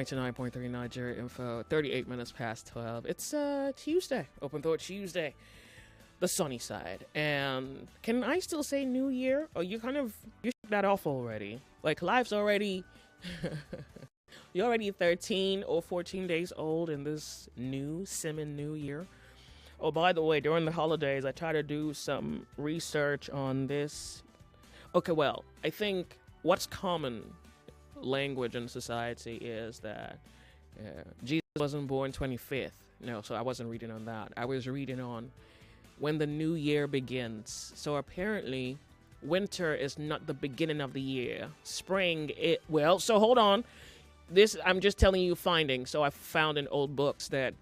99.3 Nigeria Info, 38 minutes past 12. It's Tuesday, Open Thought Tuesday, the sunny side. And can I still say New Year? Or you shook that off already? Like, life's already, you're already 13 or 14 days old in this new year. Oh, by the way, during the holidays, I try to do some research on this. Okay, well, I think what's common language in society is that Jesus wasn't born 25th. No, so I wasn't reading on that. I was reading on when the new year begins. So apparently, winter is not the beginning of the year. Spring, so hold on. This, I'm just telling you findings. So I found in old books that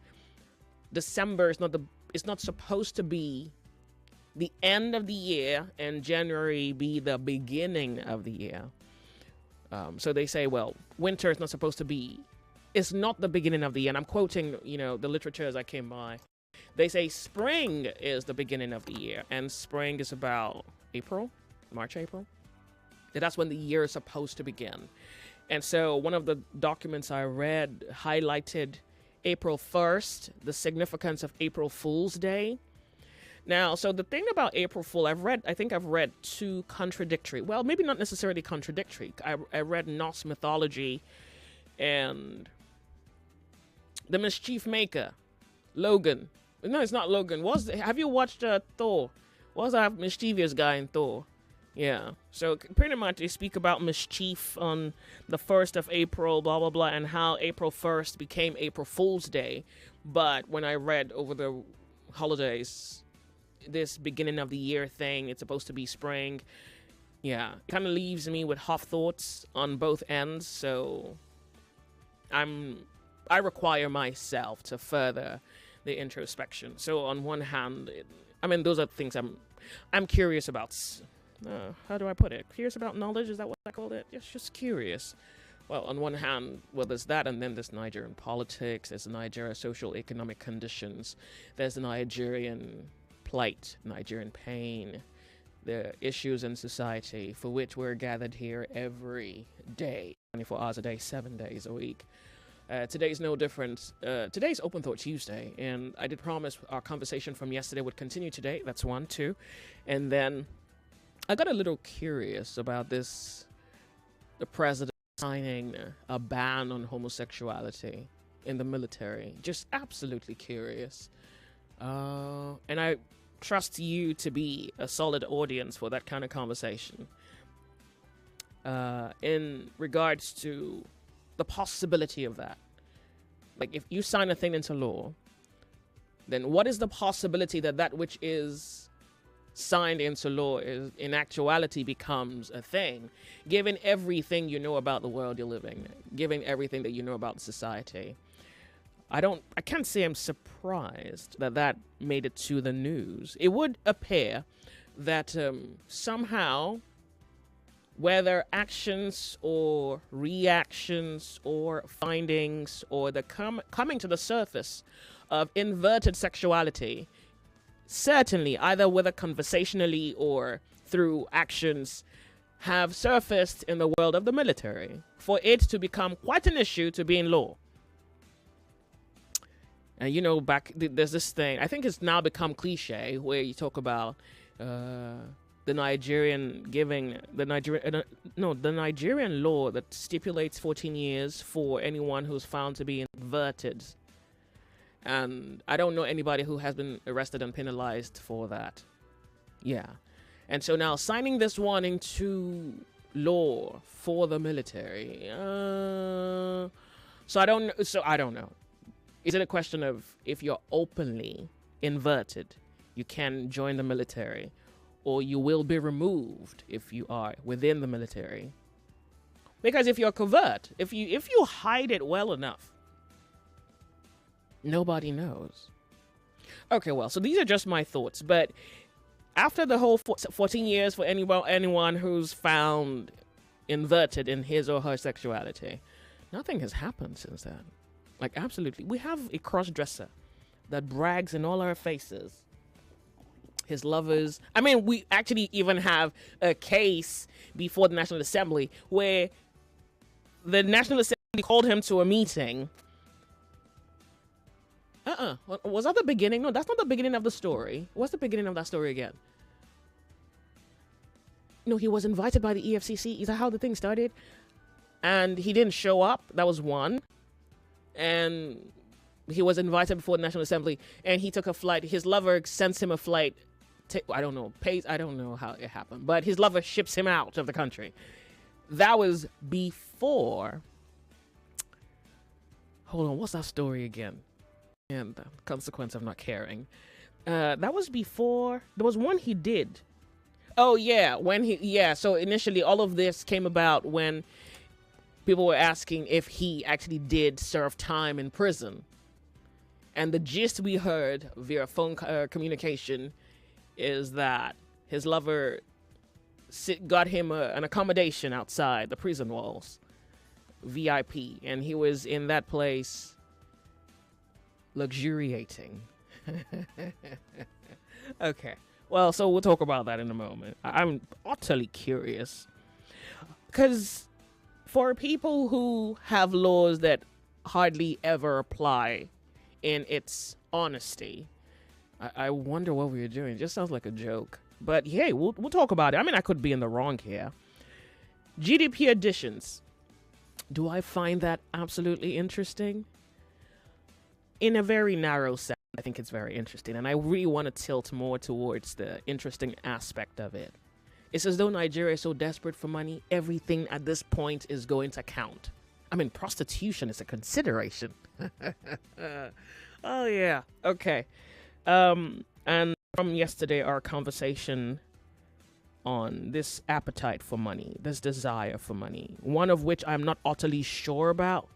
December is it's not supposed to be the end of the year and January be the beginning of the year. So they say, well, winter is not supposed to be, it's not the beginning of the year. And I'm quoting, the literature as I came by. They say spring is the beginning of the year, and spring is about March, April. That's when the year is supposed to begin. And so one of the documents I read highlighted April 1st, the significance of April Fool's Day. Now, so the thing about April Fool, I think I've read two contradictory, well, maybe not necessarily contradictory. I read Norse mythology and the mischief maker, Logan. No, it's not Logan. Have you watched Thor? Was that mischievous guy in Thor? Yeah. So pretty much they speak about mischief on the 1st of April, blah, blah, blah, and how April 1st became April Fool's Day. But when I read over the holidays, this beginning of the year thing, it's supposed to be spring. Yeah, it kind of leaves me with half thoughts on both ends. So I require myself to further the introspection. So on one hand, those are things I'm curious about. How do I put it? Curious about knowledge? Is that what I called it? Just curious. Well, on one hand, there's that, and then there's Nigerian politics, there's Nigerian social economic conditions, there's the Nigerian plight, Nigerian pain, the issues in society for which we're gathered here every day, 24 hours a day, 7 days a week. Today's no different. Today's Open Thought Tuesday, and I did promise our conversation from yesterday would continue today. That's 1, 2. And then I got a little curious about this, the president signing a ban on homosexuality in the military. Just absolutely curious. And I trust you to be a solid audience for that kind of conversation. In regards to the possibility of that. Like, if you sign a thing into law, then what is the possibility that which is signed into law is in actuality becomes a thing, given everything you know about the world you're living, given everything that you know about society? I can't say I'm surprised that made it to the news. It would appear that somehow, whether actions or reactions or findings or the coming to the surface of inverted sexuality, certainly either whether conversationally or through actions, have surfaced in the world of the military for it to become quite an issue to be in law. And there's this thing, I think it's now become cliche, where you talk about the Nigerian law that stipulates 14 years for anyone who's found to be inverted. And I don't know anybody who has been arrested and penalized for that. Yeah. And so now signing this one into law for the military. So I don't know. Is it a question of if you're openly inverted, you can join the military, or you will be removed if you are within the military? Because if you're covert, if you hide it well enough, nobody knows. Okay, well, so these are just my thoughts, but after the whole 14 years for anyone who's found inverted in his or her sexuality, nothing has happened since then. Like, absolutely. We have a cross-dresser that brags in all our faces. His lovers. I mean, we actually even have a case before the National Assembly where the National Assembly called him to a meeting. Was that the beginning? No, that's not the beginning of the story. What's the beginning of that story again? No, he was invited by the EFCC. Is that how the thing started? And he didn't show up. That was one. And he was invited before the National Assembly, and he took a flight. His lover sends him a flight. I don't know. I don't know how it happened, but his lover ships him out of the country. That was before. Hold on. What's that story again? And the consequence of not caring. That was before. There was one he did. Oh yeah, so initially all of this came about when people were asking if he actually did serve time in prison. And the gist we heard via phone communication is that his lover got him an accommodation outside the prison walls, VIP, and he was in that place luxuriating. Okay. Well, so we'll talk about that in a moment. I'm utterly curious. Because for people who have laws that hardly ever apply in its honesty, I wonder what we were doing. It just sounds like a joke. But hey, we'll talk about it. I mean, I could be in the wrong here. GDP additions. Do I find that absolutely interesting? In a very narrow sense. I think it's very interesting, and I really want to tilt more towards the interesting aspect of it. It's as though Nigeria is so desperate for money, everything at this point is going to count. I mean, prostitution is a consideration. Oh, yeah. Okay. And from yesterday, our conversation on this appetite for money, this desire for money, one of which I'm not utterly sure about.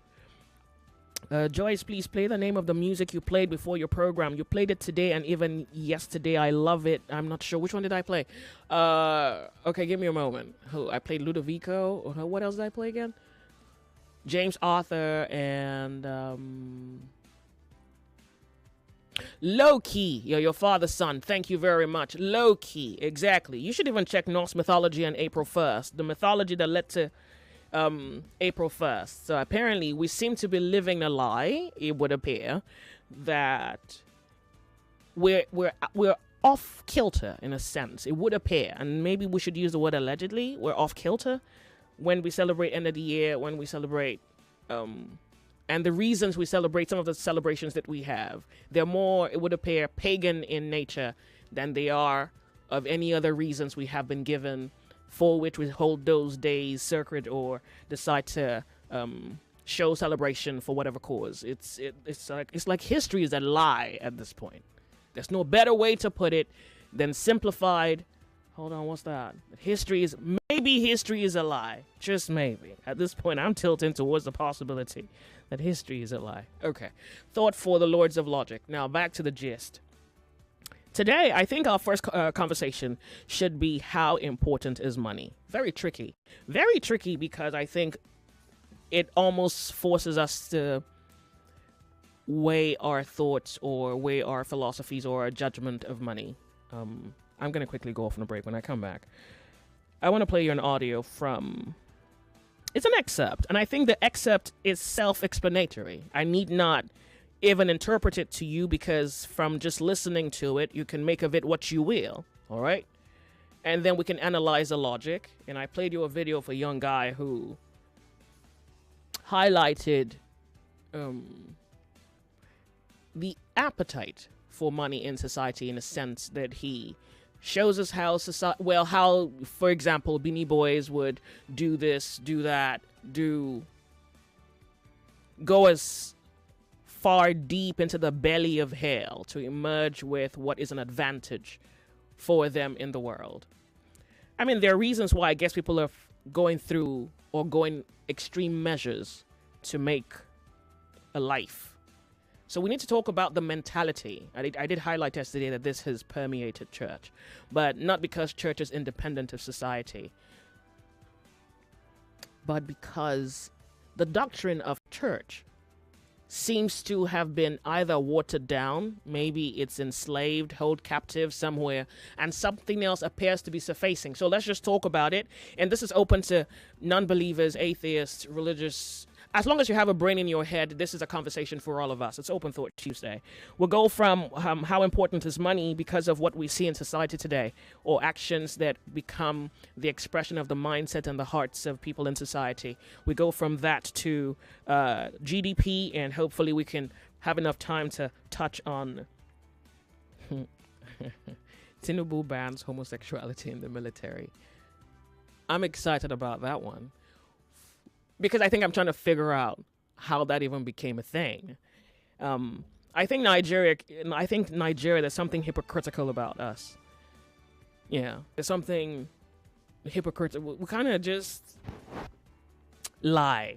Joyce, please play the name of the music you played before your program. You played it today and even yesterday. I love it. I'm not sure. Which one did I play? Okay, give me a moment. I played Ludovico. What else did I play again? James Arthur and Low Key. Your father's son. Thank you very much. Low Key. Exactly. You should even check Norse mythology on April 1st. The mythology that led to April 1st. So apparently we seem to be living a lie. It would appear that we're off kilter in a sense. It would appear, and maybe we should use the word allegedly. We're off kilter when we celebrate end of the year, when we celebrate and the reasons we celebrate, some of the celebrations that we have, they're more, it would appear, pagan in nature than they are of any other reasons we have been given for which we hold those days sacred or decide to show celebration for whatever cause. It's like history is a lie at this point. There's no better way to put it than simplified. Hold on, what's that? History is a lie. Just maybe. At this point, I'm tilting towards the possibility that history is a lie. Okay. Thought for the Lords of Logic. Now, back to the gist. Today, I think our first conversation should be how important is money. Very tricky. Very tricky because I think it almost forces us to weigh our thoughts or weigh our philosophies or our judgment of money. I'm going to quickly go off on a break. When I come back, I want to play you an audio from... It's an excerpt, and I think the excerpt is self-explanatory. I need not even interpret it to you because from just listening to it, you can make of it what you will, all right? And then we can analyze the logic. And I played you a video of a young guy who highlighted the appetite for money in society in a sense that he shows us how how, for example, Beanie Boys would do this, do that, go as far deep into the belly of hell to emerge with what is an advantage for them in the world. I mean, there are reasons why I guess people are going through or going extreme measures to make a life. So we need to talk about the mentality. I did highlight yesterday that this has permeated church, but not because church is independent of society, but because the doctrine of church seems to have been either watered down, maybe it's enslaved, held captive somewhere, and something else appears to be surfacing. So let's just talk about it. And this is open to non-believers, atheists, religious as long as you have a brain in your head, this is a conversation for all of us. It's Open Thought Tuesday. We'll go from how important is money because of what we see in society today, or actions that become the expression of the mindset and the hearts of people in society. We go from that to GDP, and hopefully we can have enough time to touch on Tinubu bans homosexuality in the military. I'm excited about that one, because I think I'm trying to figure out how that even became a thing. I think Nigeria, there's something hypocritical about us. Yeah, there's something hypocritical. We kind of just lie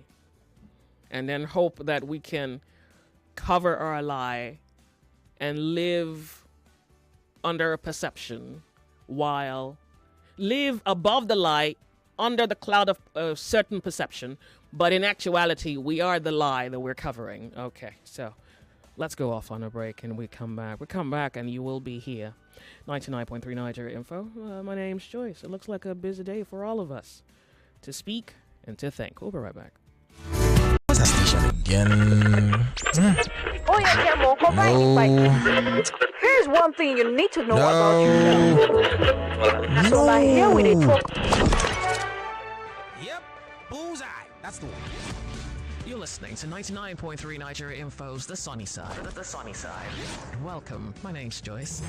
and then hope that we can cover our lie and live under a perception, while live above the lie under the cloud of a certain perception, but in actuality we are the lie that we're covering. Okay, so let's go off on a break and we come back and you will be here. 99.3 Nigeria Info. My name's Joyce. It looks like a busy day for all of us to speak and to think. We'll be right back. What's that station again? Oh yeah, Camo, go back. Here's one thing you need to know about yourself. So like here we dey talk. Yep, bullseye. That's the one. You're listening to 99.3 Nigeria Info's The Sunny Side. The Sunny Side. Welcome. My name's Joyce.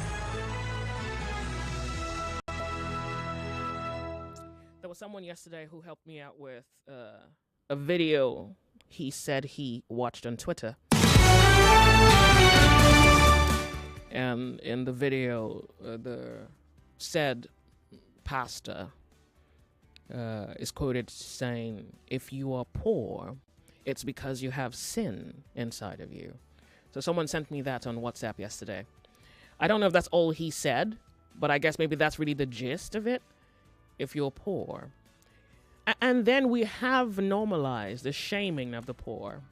There was someone yesterday who helped me out with a video he said he watched on Twitter. And in the video, the said pastor is quoted saying, "If you are poor, it's because you have sin inside of you." So someone sent me that on WhatsApp yesterday. I don't know if that's all he said, but I guess maybe that's really the gist of it. If you're poor. And then we have normalized the shaming of the poor.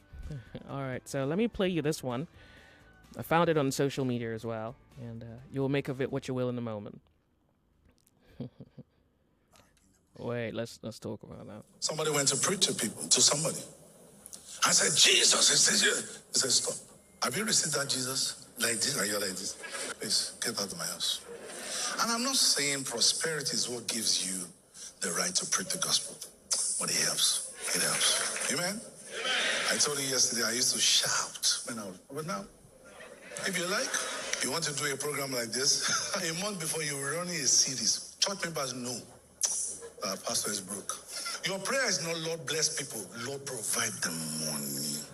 All right, so let me play you this one. I found it on social media as well, and you'll make of it what you will in a moment. Wait, let's talk about that. Somebody went to preach to people, to somebody. I said, Jesus. He said, stop. Have you received that Jesus? Like this, and you're like this. Please, get out of my house. And I'm not saying prosperity is what gives you the right to preach the gospel, but it helps. It helps. Amen? I told you yesterday I used to shout when I was, but now, if you like, you want to do a program like this, a month before you're running a series, church members know that pastor is broke. Your prayer is not, Lord, bless people. Lord, provide them money.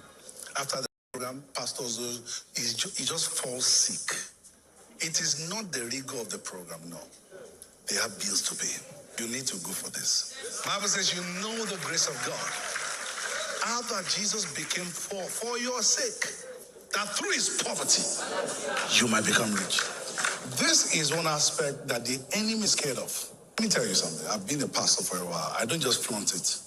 After the program, pastors, he just falls sick. It is not the rigor of the program, no. They have bills to pay. You need to go for this. Bible says you know the grace of God. How that Jesus became poor for your sake. That through his poverty, you might become rich. This is one aspect that the enemy is scared of. Let me tell you something. I've been a pastor for a while. I don't just flaunt it.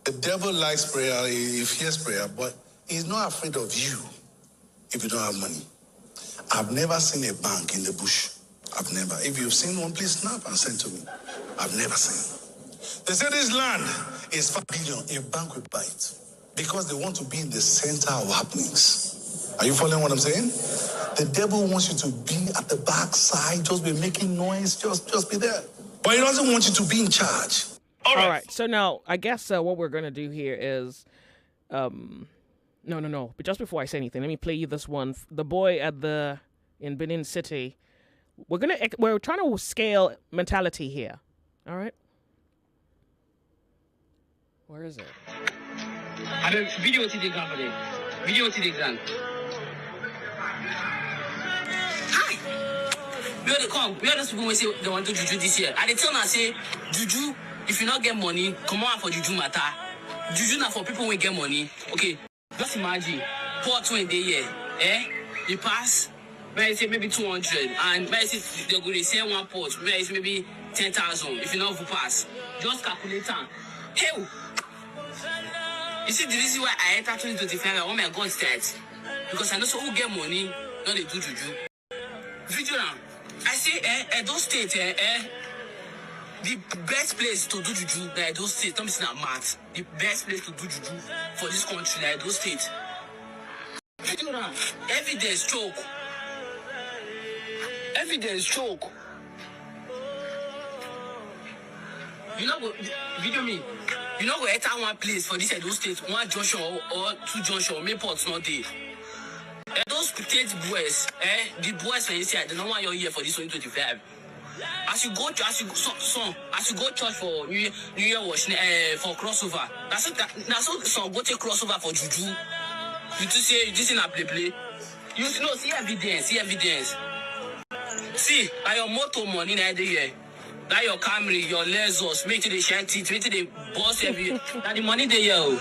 The devil likes prayer. He fears prayer, but he's not afraid of you if you don't have money. I've never seen a bank in the bush. I've never. If you've seen one, please snap and send to me. I've never seen. They say this land is 5 billion. A bank will buy it because they want to be in the center of happenings. Are you following what I'm saying? The devil wants you to be at the back side, just be making noise, just be there. But he doesn't want you to be in charge. All right. So now, I guess what we're going to do here is, no. But just before I say anything, let me play you this one. The boy in Benin City. We're trying to scale mentality here. All right. Where is it? Video to the exam. Video to the exam. Hi. Where they come? Where those people say they want to juju this year? And they tell me, say, juju, if you not get money, come on for juju matter. Juju not for people who get money. Okay, just imagine, poor 20 year, you pass, maybe 200, and they're going to say one port, maybe 10,000. If you not pass, just calculate them. Hey, you see the reason why I enter 2025, I want my God stats. Because I know so who get money, not they do juju. Video now. I say, those states, The best place to do juju na Edo State. Don't be saying math. The best place to do juju for this country na Edo State. Evidence choke. Evidence choke. You know go video me. You know go enter one place for this Edo State, one junction or two junction, main ports not there. Those state boys, the boys when you say they don't want your year for this 2025. As you go church for New Year wash for crossover. That's what some go take crossover for juju. You to say this in a play. You know see evidence. See, by your motor money na the year. That your Camry, your Lexus, make it the shanty, make it the boss every. That the money they here.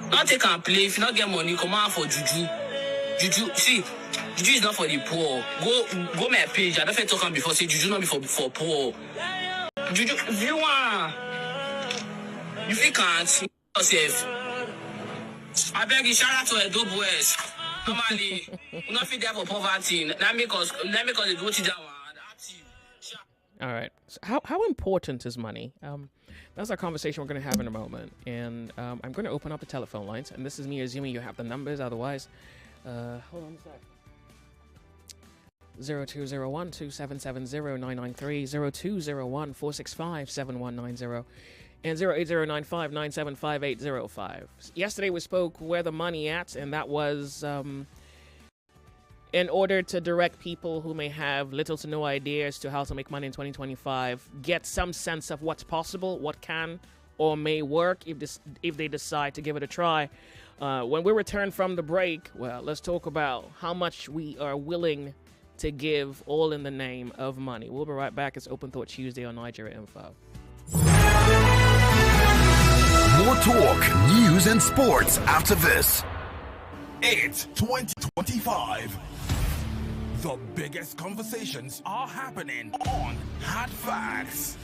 Not take and play. If you not get money, come out for juju. See, juju is not for the poor. Go my page. I don't feel talking before. Say juju not be for poor. Juju, if you want, if you can't see yourself, I beg you shout out to Edo boys. Normally, we not fit there for poverty. Let me cause they do it down. All right. So how important is money? That's our conversation we're going to have in a moment. And I'm going to open up the telephone lines. And this is me assuming you have the numbers. Otherwise, hold on a sec. 0201-2770-993, 0201-465-7190, and 08095-975-805. Yesterday we spoke where the money at, and that was in order to direct people who may have little to no idea as to how to make money in 2025, get some sense of what's possible, what can or may work if they decide to give it a try. When we return from the break, well, let's talk about how much we are willing to give, all in the name of money. We'll be right back. It's Open Thought Tuesday on Nigeria Info. More talk, news, and sports after this. It's 2025. The biggest conversations are happening on Hard Facts.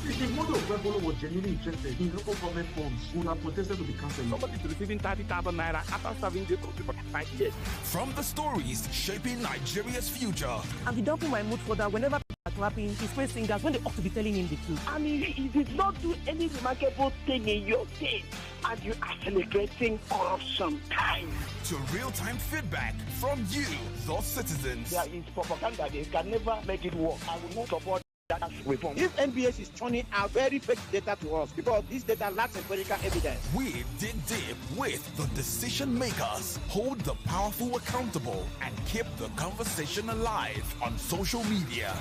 If the model of Rebolo was genuinely interested in local government funds, would have protested to be cancelled. Somebody is receiving 30,000 naira after serving the country for 5 years. From the stories shaping Nigeria's future. I've been dumping my mood further whenever people are clapping his praise singers when they ought to be telling him the truth. I mean, he did not do any remarkable thing in your state, and you are celebrating corruption time. To real-time feedback from you, the citizens. There is propaganda. They can never make it work. I will not support that reform. If NBS is turning out very fake data to us because this data lacks empirical evidence. We dig deep with the decision makers, hold the powerful accountable, and keep the conversation alive on social media.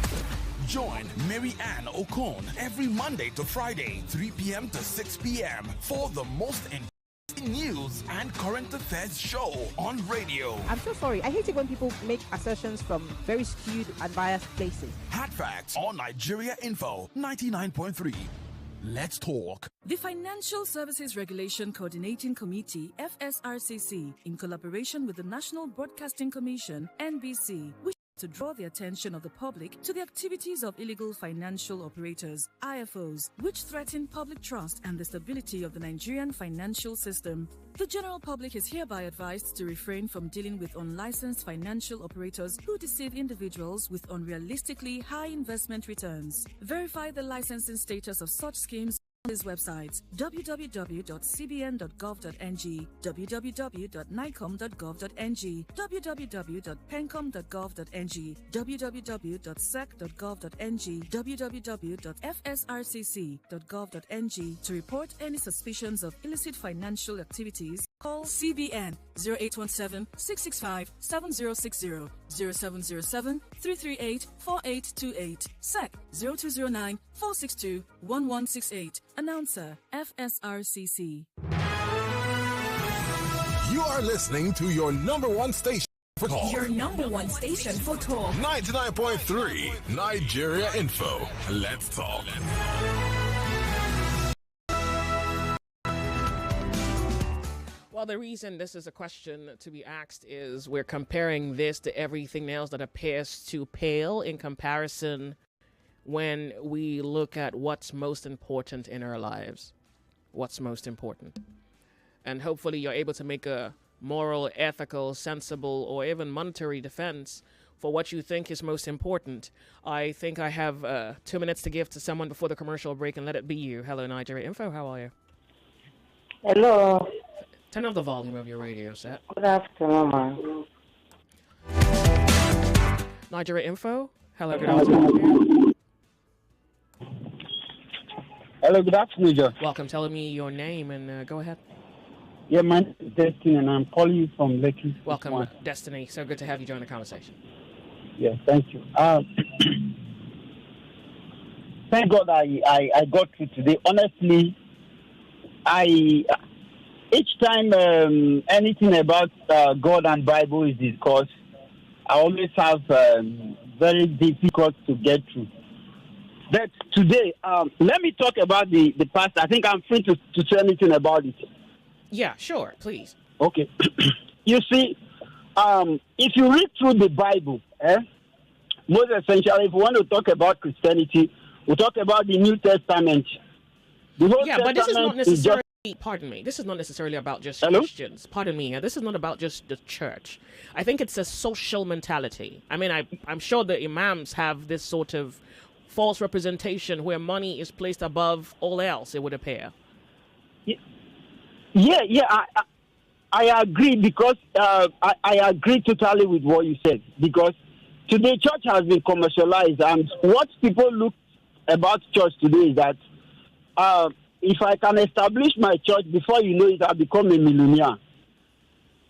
Join Mary Ann Okon every Monday to Friday, 3 p.m. to 6 p.m. for the most news and current affairs show on radio. I'm so sorry. I hate it when people make assertions from very skewed and biased places. Hard Facts on Nigeria Info 99.3. Let's talk. The Financial Services Regulation Coordinating Committee, FSRCC, in collaboration with the National Broadcasting Commission, NBC, to draw the attention of the public to the activities of illegal financial operators, IFOs, which threaten public trust and the stability of the Nigerian financial system. The general public is hereby advised to refrain from dealing with unlicensed financial operators who deceive individuals with unrealistically high investment returns. Verify the licensing status of such schemes on these websites: www.cbn.gov.ng, www.nicom.gov.ng, www.pencom.gov.ng, www.sec.gov.ng, www.fsrcc.gov.ng. To report any suspicions of illicit financial activities, call CBN 0817-665-7060, 0707-338-4828, SEC 0209-462-1168. Announcer, FSRCC. You are listening to your number one station for talk. Your number one station for talk. 99.3 Nigeria Info. Let's talk. Well, the reason this is a question to be asked is we're comparing this to everything else that appears to pale in comparison when we look at what's most important in our lives. What's most important. And hopefully you're able to make a moral, ethical, sensible, or even monetary defense for what you think is most important. I think I have 2 minutes to give to someone before the commercial break, and let it be you. Hello, Nigeria Info. How are you? Hello. Turn up the volume of your radio set. Good afternoon, man. Nigeria Info. Hello, good afternoon. Hello, good afternoon, Joe. Welcome. Tell me your name and go ahead. Yeah, my name is Destiny, and I'm calling you from Lekki. Welcome, Destiny. So good to have you join the conversation. Yeah, thank you. Thank God I got through today. Honestly, each time anything about God and Bible is discussed, I always have very difficult to get through. But today, let me talk about the past. I think I'm free to say anything about it. Yeah, sure, please. Okay. You see, if you read through the Bible, most essentially, if we want to talk about Christianity, we talk about the New Testament. The whole yeah, but this is not necessarily, pardon me, this is not necessarily about just Christians. Pardon me, this is not about just the church. I think it's a social mentality. I mean, I'm sure the imams have this sort of false representation where money is placed above all else, it would appear. I agree because I agree totally with what you said, because today church has been commercialized, and what people look about church today is that if I can establish my church, before you know it, I'll become a millionaire.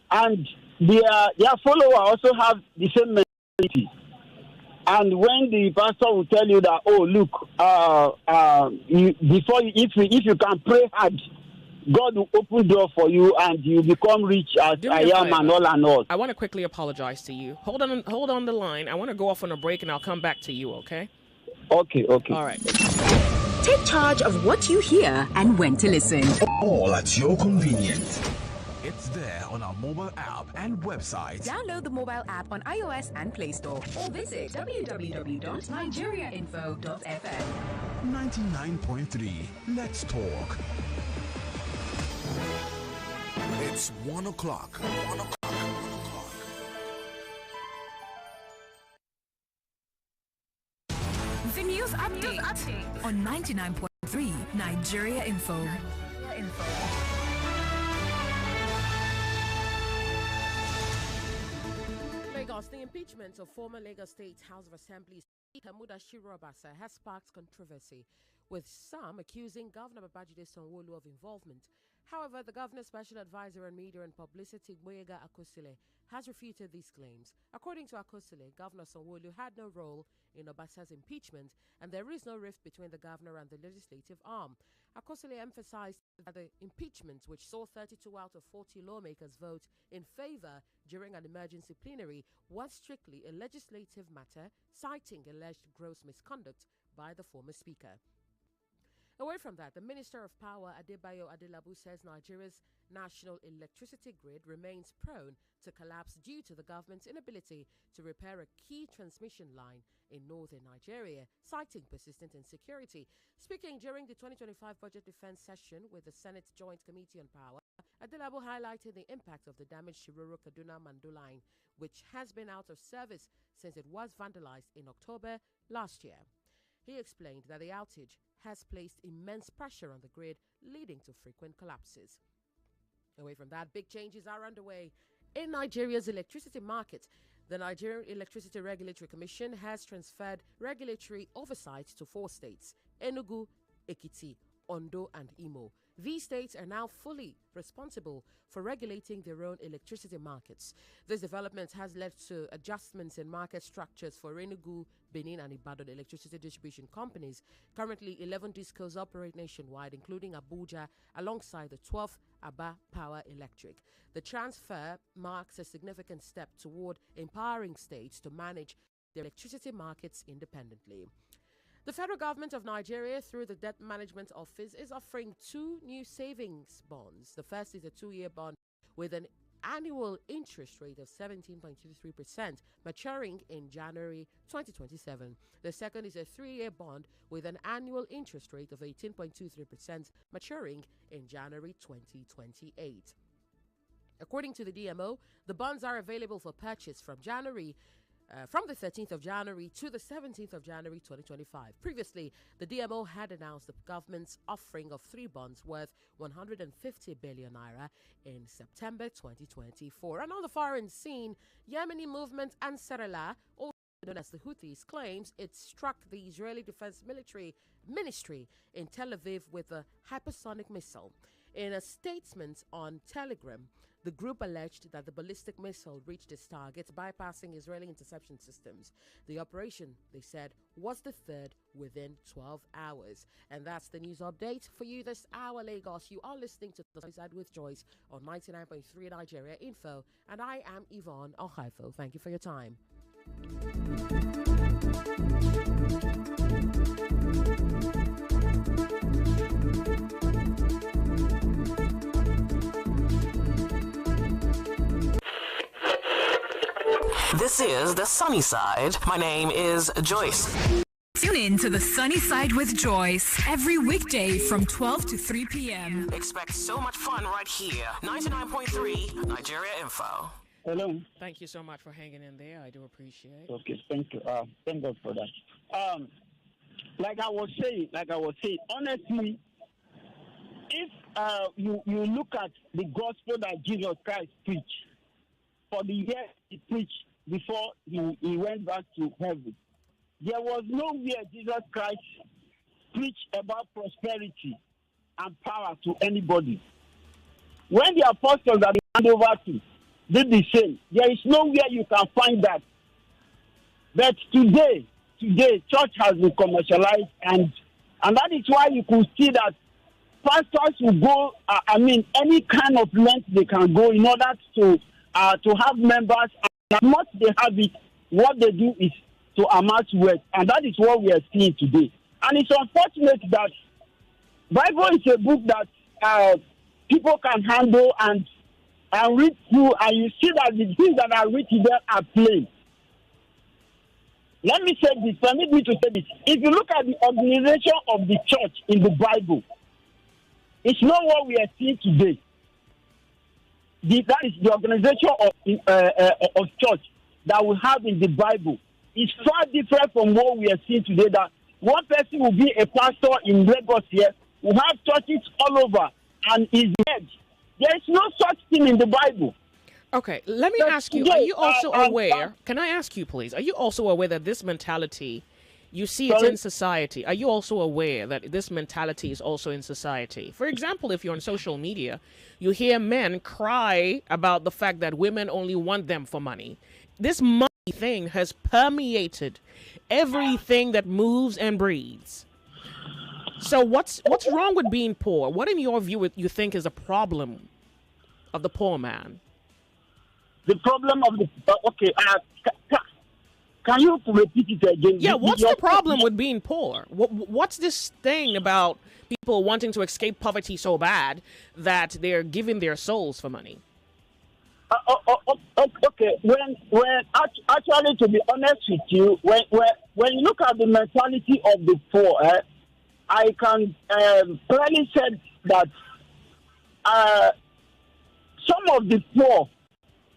And their followers also have the same mentality. And when the pastor will tell you that, oh, look, if you can pray hard, God will open door for you and you become rich as I am and all. I want to quickly apologize to you. Hold on the line. I want to go off on a break and I'll come back to you, okay? Okay. All right. Take charge of what you hear and when to listen. All at your convenience. It's there on our mobile app and website. Download the mobile app on iOS and Play Store or visit www.nigeriainfo.fm. 99.3. Let's talk. It's 1 o'clock. 1 o'clock. The news update on 99.3 Nigeria Info. Lagos, the impeachment of former Lagos State House of Assembly Speaker Mudashiru Obasa has sparked controversy, with some accusing Governor Babajide Sanwo-Olu of involvement. However, the governor's special advisor on media and publicity, Gboyega Akosile, has refuted these claims. According to Akosile, Governor Sanwo-Olu had no role in Obasa's impeachment, and there is no rift between the governor and the legislative arm. Akosile emphasized that the impeachment, which saw 32 out of 40 lawmakers vote in favor during an emergency plenary, was strictly a legislative matter, citing alleged gross misconduct by the former speaker. Away from that, the Minister of Power, Adebayo Adelabu, says Nigeria's national electricity grid remains prone to collapse due to the government's inability to repair a key transmission line in northern Nigeria, citing persistent insecurity. Speaking during the 2025 budget defense session with the Senate Joint Committee on Power, Adelabu highlighted the impact of the damaged Shiroro-Kaduna-Mando line, which has been out of service since it was vandalized in October last year. He explained that the outage has placed immense pressure on the grid, leading to frequent collapses. Away from that, big changes are underway in Nigeria's electricity market. The Nigerian Electricity Regulatory Commission has transferred regulatory oversight to 4 states: Enugu, Ekiti, Ondo, and Imo. These states are now fully responsible for regulating their own electricity markets. This development has led to adjustments in market structures for Enugu, Benin, and Ibadan electricity distribution companies. Currently, 11 discos operate nationwide, including Abuja, alongside the 12th Aba Power Electric. The transfer marks a significant step toward empowering states to manage their electricity markets independently. The federal government of Nigeria, through the Debt Management Office, is offering 2 new savings bonds. The first is a 2-year bond with an annual interest rate of 17.23%, maturing in January 2027. The second is a 3-year bond with an annual interest rate of 18.23%, maturing in January 2028. According to the DMO, the bonds are available for purchase from January from the 13th of January to the 17th of January 2025. Previously, the DMO had announced the government's offering of 3 bonds worth 150 billion naira in September 2024. And on the foreign scene, Yemeni movement Ansarallah, also known as the Houthis, claims it struck the Israeli Defense Ministry in Tel Aviv with a hypersonic missile. In a statement on Telegram, the group alleged that the ballistic missile reached its target, bypassing Israeli interception systems. The operation, they said, was the third within 12 hours. And that's the news update for you this hour, Lagos. You are listening to The Side with Joyce on 99.3 Nigeria Info. And I am Yvonne Ohaifo. Thank you for your time. This is The Sunny Side. My name is Joyce. Tune in to The Sunny Side with Joyce every weekday from 12 to 3 p.m. Expect so much fun right here. 99.3 Nigeria Info. Hello. Thank you so much for hanging in there. I do appreciate. Okay, thank you. Thank God for that. Like I was saying, honestly, if you look at the gospel that Jesus Christ preached, for the years he preached before he went back to heaven, there was nowhere Jesus Christ preached about prosperity and power to anybody. When the apostles that he handed over to did the same, there is nowhere you can find that. But today, church has been commercialized, and that is why you could see that pastors will go, any kind of length they can go in order to have members, and once they have it, what they do is to amass wealth, and that is what we are seeing today. And it's unfortunate that Bible is a book that people can handle and read through, and you see that the things that are written there are plain. Let me say this, permit me to say this. If you look at the organization of the church in the Bible, it's not what we are seeing today. That is the organization of church that we have in the Bible. It's far different from what we are seeing today, that one person will be a pastor in Lagos here, will have churches all over, and is dead. There is no such thing in the Bible. Okay, let me ask you, are you also aware, can I ask you please, are you also aware that this mentality, you see it in society? Are you also aware that this mentality is also in society? For example, if you're on social media, you hear men cry about the fact that women only want them for money. This money thing has permeated everything that moves and breathes. So what's wrong with being poor? What, in your view, you think is a problem of the poor man? The problem of the can you repeat it again? Yeah, what's the problem with being poor? What's this thing about people wanting to escape poverty so bad that they're giving their souls for money? Okay. When actually, to be honest with you, when you look at the mentality of the poor, I can clearly say that some of the poor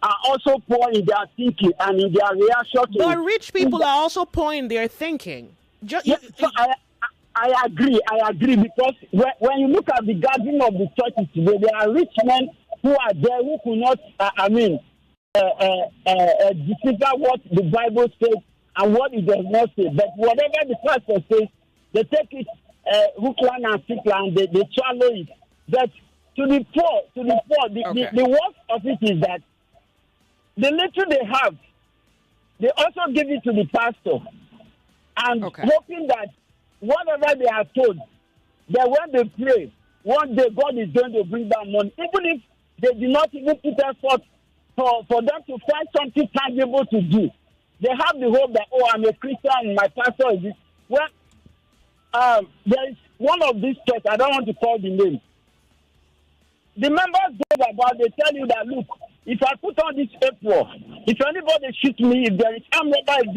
are also poor in their thinking and in their reaction to. But rich people are also poor in their thinking. I agree because when you look at the gathering of the churches today, there are rich men who are there who could not, decipher what the Bible says and what it does not say. But whatever the pastor says, they take it hook, line, and sinker, and they swallow it. But to the poor, the worst of it is that the little they have, they also give it to the pastor, and hoping that whatever they are told, that when they pray, one day God is going to bring down money, even if they do not even put effort for them to find something tangible to do. They have the hope that, I'm a Christian and my pastor is this. Well, there is one of these churches, I don't want to call the name. The members gave about, they tell you that, look, if I put on this apron, if anybody shoots me, if there is armed robber,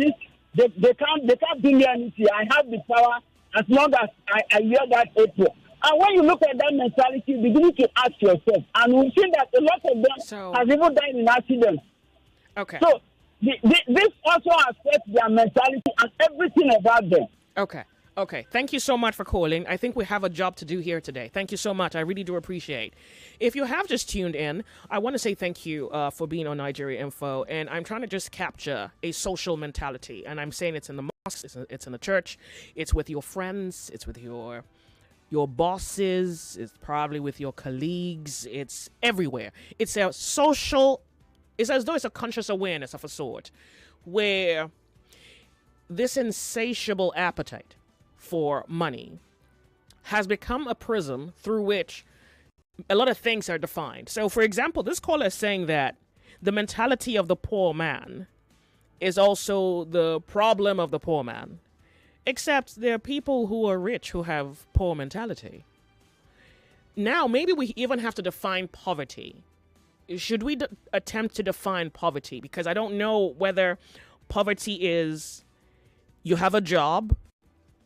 they can't do me anything. I have the power as long as I wear that apron. And when you look at that mentality, you begin to ask yourself, and we've seen that a lot of them have even died in accidents. Okay. So This also affects their mentality and everything about them. Okay. Thank you so much for calling. I think we have a job to do here today. Thank you so much. I really do appreciate. If you have just tuned in, I want to say thank you for being on Nigeria Info. And I'm trying to just capture a social mentality. And I'm saying it's in the mosque, it's in the church, it's with your friends, it's with your bosses, it's probably with your colleagues, it's everywhere. It's a social, it's as though it's a conscious awareness of a sort, where this insatiable appetite for money has become a prism through which a lot of things are defined. So, for example, this caller is saying that the mentality of the poor man is also the problem of the poor man. Except there are people who are rich who have poor mentality. Now, maybe we even have to define poverty. Should we attempt to define poverty? Because I don't know whether poverty is you have a job,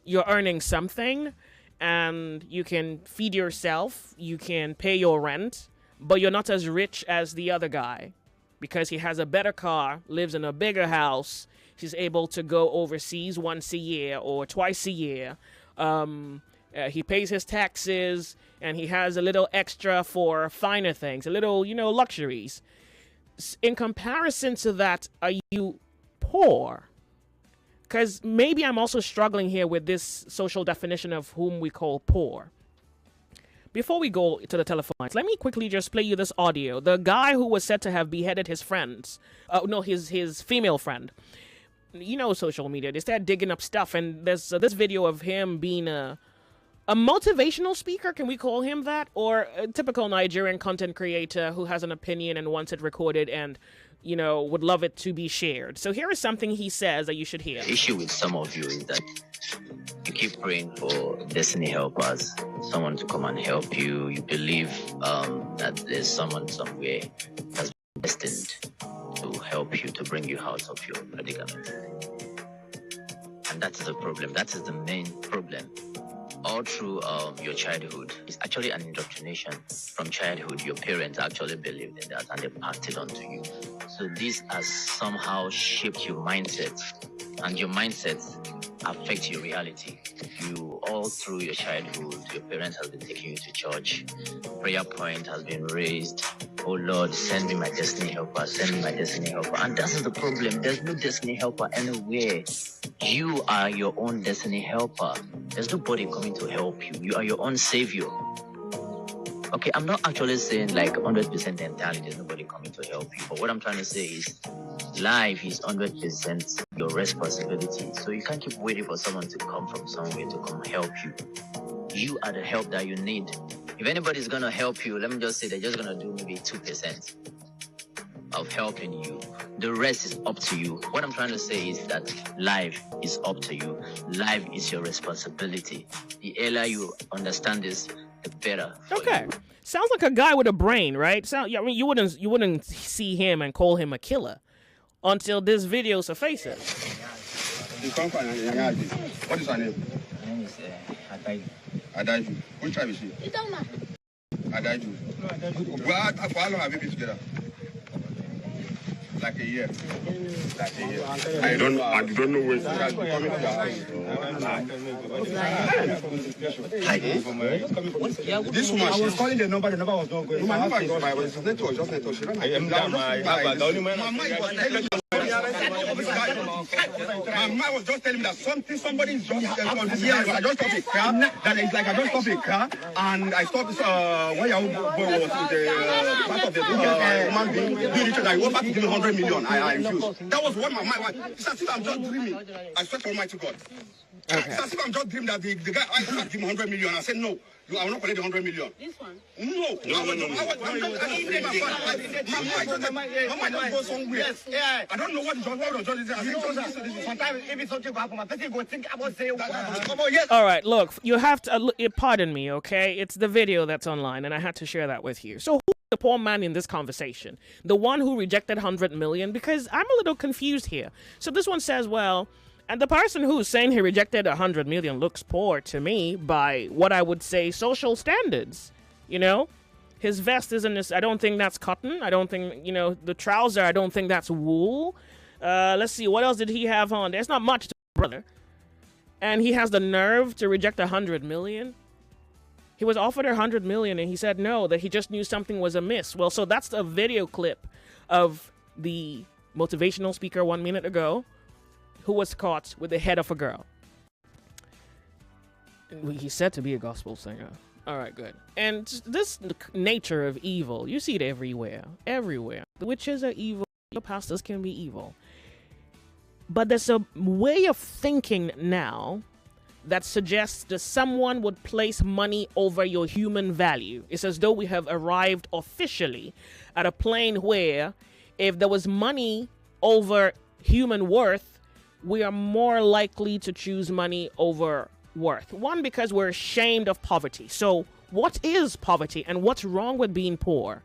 you're earning something, and you can feed yourself, you can pay your rent, but you're not as rich as the other guy because he has a better car, lives in a bigger house, he's able to go overseas once a year or twice a year. He pays his taxes, and he has a little extra for finer things, a little, luxuries. In comparison to that, are you poor? Because maybe I'm also struggling here with this social definition of whom we call poor. Before we go to the telephone lines, let me quickly just play you this audio. The guy who was said to have beheaded his friends, his female friend. Social media, they start digging up stuff, and there's this video of him being a motivational speaker, can we call him that? Or a typical Nigerian content creator who has an opinion and wants it recorded and would love it to be shared. So here is something he says that you should hear. The issue with some of you is that you keep praying for destiny helpers, someone to come and help you. You believe that there's someone somewhere that's destined to help you, to bring you out of your predicament. And that's the problem. That is the main problem. All through your childhood, it's actually an indoctrination from childhood. Your parents actually believed in that and they passed it on to you. So this has somehow shaped your mindset, and your mindset affects your reality. You, all through your childhood, your parents have been taking you to church. Prayer point has been raised. Oh Lord, send me my destiny helper, send me my destiny helper. And that's the problem. There's no destiny helper anywhere. You are your own destiny helper. There's nobody coming to help you. You are your own savior. Okay, I'm not actually saying like 100% entirely there's nobody coming to help you. But what I'm trying to say is life is 100% your responsibility. So you can't keep waiting for someone to come from somewhere to come help you. You are the help that you need. If anybody's going to help you, let me just say they're just going to do maybe 2% of helping you. The rest is up to you. What I'm trying to say is that life is up to you. Life is your responsibility. The earlier you understand this, the better. Okay. Sounds like a guy with a brain, right? You wouldn't see him and call him a killer until this video surfaces. What is her name? My name is Adai. Adaju. Which tribe is she? Adaju. Well, for how long have you been together? Like a year. I don't know when she has been coming to your house. This woman, I was calling the number was not going. My number is my network, just network. She don't my mom was just telling me that somebody is just I just stopped a car. That is like I just stopped a car and I stopped when your boy was with the part of the woman being doing it. I want back to give me 100 million. I refused. That was what my mind. It's as if I'm just dreaming. I swear to Almighty God. Okay. It's as if I'm just dreaming that the guy I give him 100 million. I said no. I will not collect the 100 million. This one? No. I don't go somewhere. Yes, yeah. I don't know what the judge is. Sometimes if it's something happen, my person go think about say. All right, look, you have to pardon me, okay? It's the video that's online, and I had to share that with you. So who's the poor man in this conversation? The one who rejected 100 million? Because I'm a little confused here. So this one says, well, and the person who's saying he rejected 100 million looks poor to me by what I would say social standards. His vest isn't this. I don't think that's cotton. I don't think, the trouser, I don't think that's wool. Let's see, what else did he have on? There's not much to brother. And he has the nerve to reject $100 million. He was offered $100 million and he said no, that he just knew something was amiss. Well, so that's a video clip of the motivational speaker 1 minute ago who was caught with the head of a girl. He's said to be a gospel singer. All right, good. And this nature of evil, you see it everywhere. Everywhere. The witches are evil. Your pastors can be evil. But there's a way of thinking now that suggests that someone would place money over your human value. It's as though we have arrived officially at a plane where if there was money over human worth, we are more likely to choose money over worth. One, because we're ashamed of poverty. So what is poverty and what's wrong with being poor?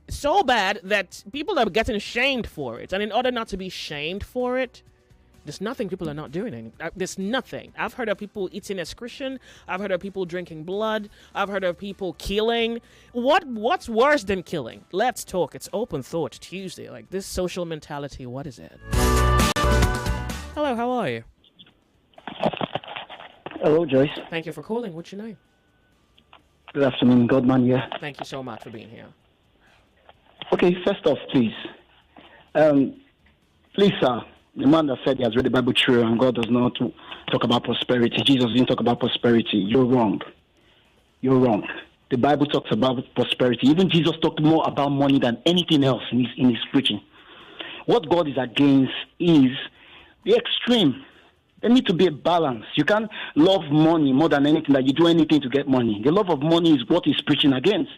So bad that people are getting shamed for it. And in order not to be shamed for it, there's nothing people are not doing. There's nothing. I've heard of people eating excretion. I've heard of people drinking blood. I've heard of people killing. What's worse than killing? Let's talk. It's Open Thought Tuesday. Like this social mentality, what is it? Hello, how are you? Hello, Joyce. Thank you for calling. What's your name? Good afternoon, Godman here. Thank you so much for being here. Okay, first off, please. Please, sir, the man that said he has read the Bible true and God does not talk about prosperity. Jesus didn't talk about prosperity. You're wrong. You're wrong. The Bible talks about prosperity. Even Jesus talked more about money than anything else in his preaching. What God is against is the extreme. There needs to be a balance. You can't love money more than anything, that you do anything to get money. The love of money is what he's preaching against.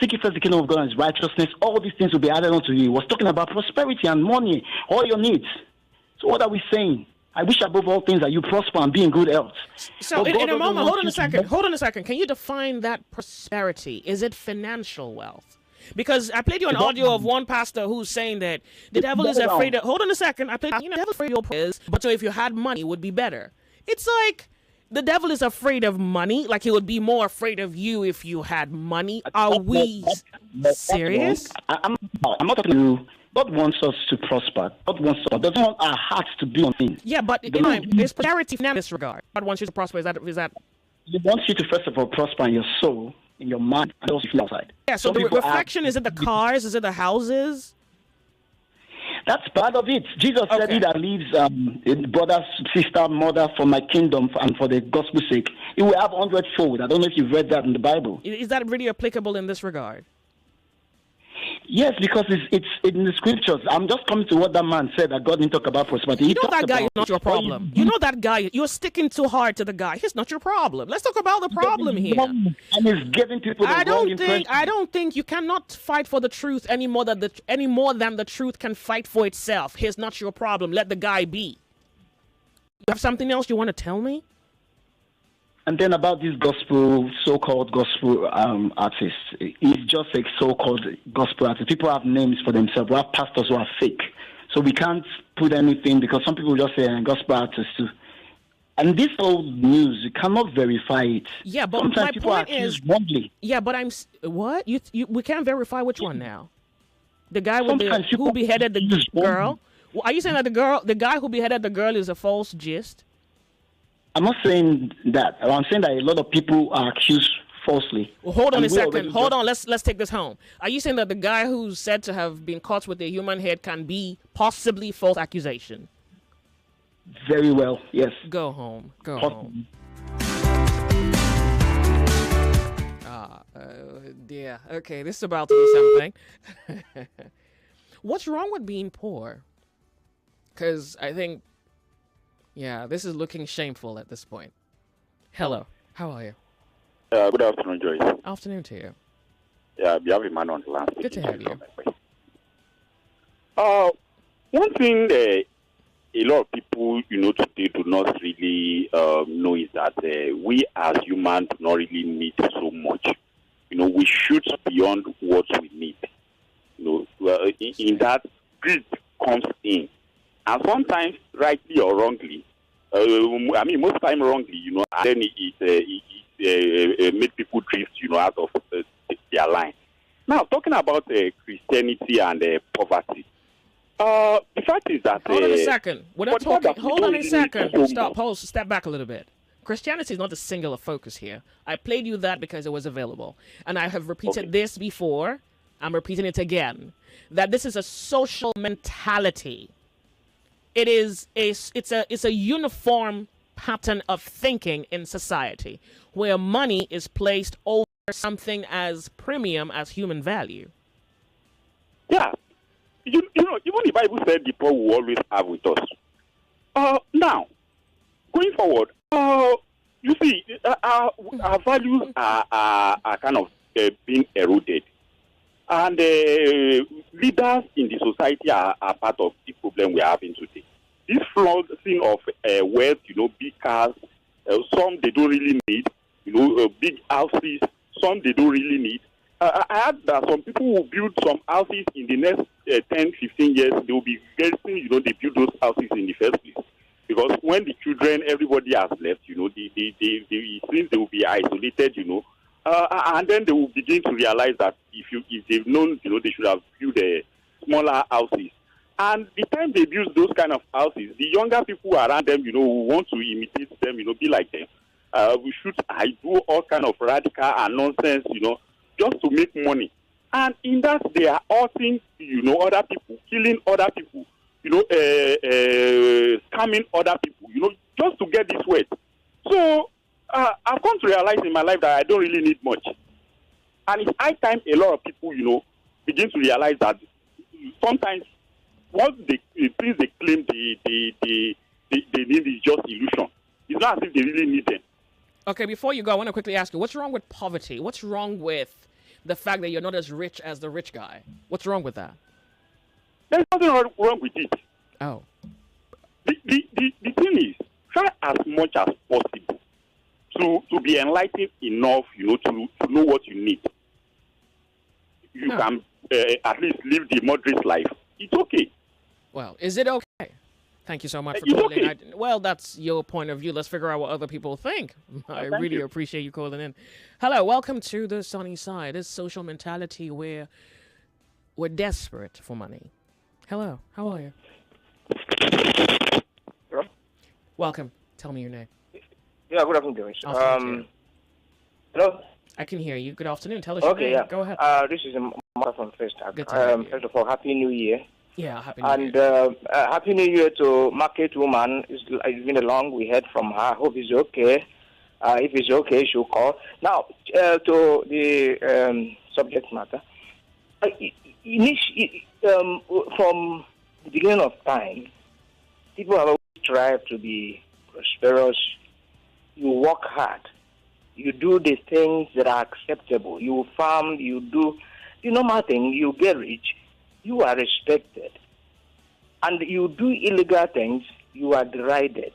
Seek ye first the kingdom of God and his righteousness. All these things will be added unto you. He was talking about prosperity and money, all your needs. So what are we saying? I wish above all things that you prosper and be in good health. So in a moment, hold on a second. Can you define that prosperity? Is it financial wealth? Because I played you an audio of one pastor who's saying that the devil is afraid of... Hold on a second. I played, the devil is afraid of your prayers, but so if you had money, it would be better. It's like... The devil is afraid of money, like he would be more afraid of you if you had money. Are we serious? I'm not talking to you. God wants us to prosper. God doesn't want our hearts to be on things. Yeah, but there's prosperity in this regard. God wants you to prosper. Is that? He wants you to first of all prosper in your soul, in your mind, and also feel outside. Yeah. So the reflection, is it the cars? Is it the houses? That's part of it. Jesus said, he that leaves brother, sister, mother for my kingdom and for the gospel's sake, he will have 100-fold. I don't know if you've read that in the Bible. Is that really applicable in this regard? Yes, because it's in the scriptures. I'm just coming to what that man said, that God didn't talk about prosperity. You know that guy is not your problem. You know that guy, you're sticking too hard to the guy. He's not your problem. Let's talk about the problem here. And he's giving people the wrong impression. I don't think you cannot fight for the truth any more than the truth can fight for itself. He's not your problem. Let the guy be. You have something else you want to tell me? And then about this so-called gospel artist, he's just a so-called gospel artist. People have names for themselves. We have pastors who are fake. So we can't put anything, because some people just say gospel artist too. And this old news, you cannot verify it. Yeah, but sometimes my people point accuse is... wrongly. Yeah, but what? We can't verify which one now? The guy with who beheaded the girl? Are you saying that the guy who beheaded the girl is a false gist? I'm not saying that. I'm saying that a lot of people are accused falsely. Well, hold on a second. Hold on. Let's take this home. Are you saying that the guy who's said to have been caught with a human head can be possibly false accusation? Very well, yes. Go home. Go home. Dear. Okay, this is about to be something. What's wrong with being poor? Because I think... Yeah, this is looking shameful at this point. Hello, how are you? Good afternoon, Joyce. Afternoon to you. Yeah, we have a man on the line. Good to have you. One thing a lot of people, today do not really know is that we as humans do not really need so much. We shoot beyond what we need. In that, greed comes in. And sometimes, rightly or wrongly, most time wrongly, and then it make people drift, out of their line. Now, talking about Christianity and poverty, The fact is that... Hold on a second. We're not talking... Hold on a second. So Stop. Pause. Step back a little bit. Christianity is not the singular focus here. I played you that because it was available. And I have repeated this before. I'm repeating it again. That this is a social mentality. It's a uniform pattern of thinking in society where money is placed over something as premium as human value. Yeah. You know, even the Bible said the poor will always have with us. Now, going forward, you see, our values are kind of being eroded. And leaders in the society are part of the problem we're having today. This flooding of wealth, big cars, some they don't really need, big houses, some they don't really need. I heard that some people will build some houses in the next 10, 15 years. They will be guessing, they build those houses in the first place. Because when the children, everybody has left, since they will be isolated, and then they will begin to realize that if they've known, they should have built smaller houses. And the time they build those kind of houses, the younger people around them, who want to imitate them, be like them. We should do all kind of radical and nonsense, just to make money. And in that, they are hurting, other people, killing other people, scamming other people, just to get this wealth. So I've come to realize in my life that I don't really need much. And it's high time a lot of people, begin to realize that sometimes what things they claim they need is just illusion. It's not as if they really need them. Okay, before you go, I want to quickly ask you, what's wrong with poverty? What's wrong with the fact that you're not as rich as the rich guy? What's wrong with that? There's nothing wrong with it. Oh. The thing is, try as much as possible to be enlightened enough, to know what you need. You can at least live the moderate life. It's okay. Well, is it okay? Thank you so much for calling. Okay. Well, that's your point of view. Let's figure out what other people think. I really appreciate you calling in. Hello, welcome to the sunny side. This social mentality where we're desperate for money. Hello, how are you? Hello? Welcome. Tell me your name. Yeah, good afternoon, Joyce. Hello? I can hear you. Good afternoon. Tell us your name. Yeah. Go ahead. This is Mara from First Tag. Good to First of all, Happy New Year. Yeah, Happy New Year. And Happy New Year to Market Woman. It's been a long we heard from her. I hope it's okay. If it's okay, she'll call. Now, to the subject matter. From the beginning of time, people have always strived to be prosperous. You work hard. You do the things that are acceptable. You farm, you do the normal thing, you get rich, you are respected. And you do illegal things, you are derided.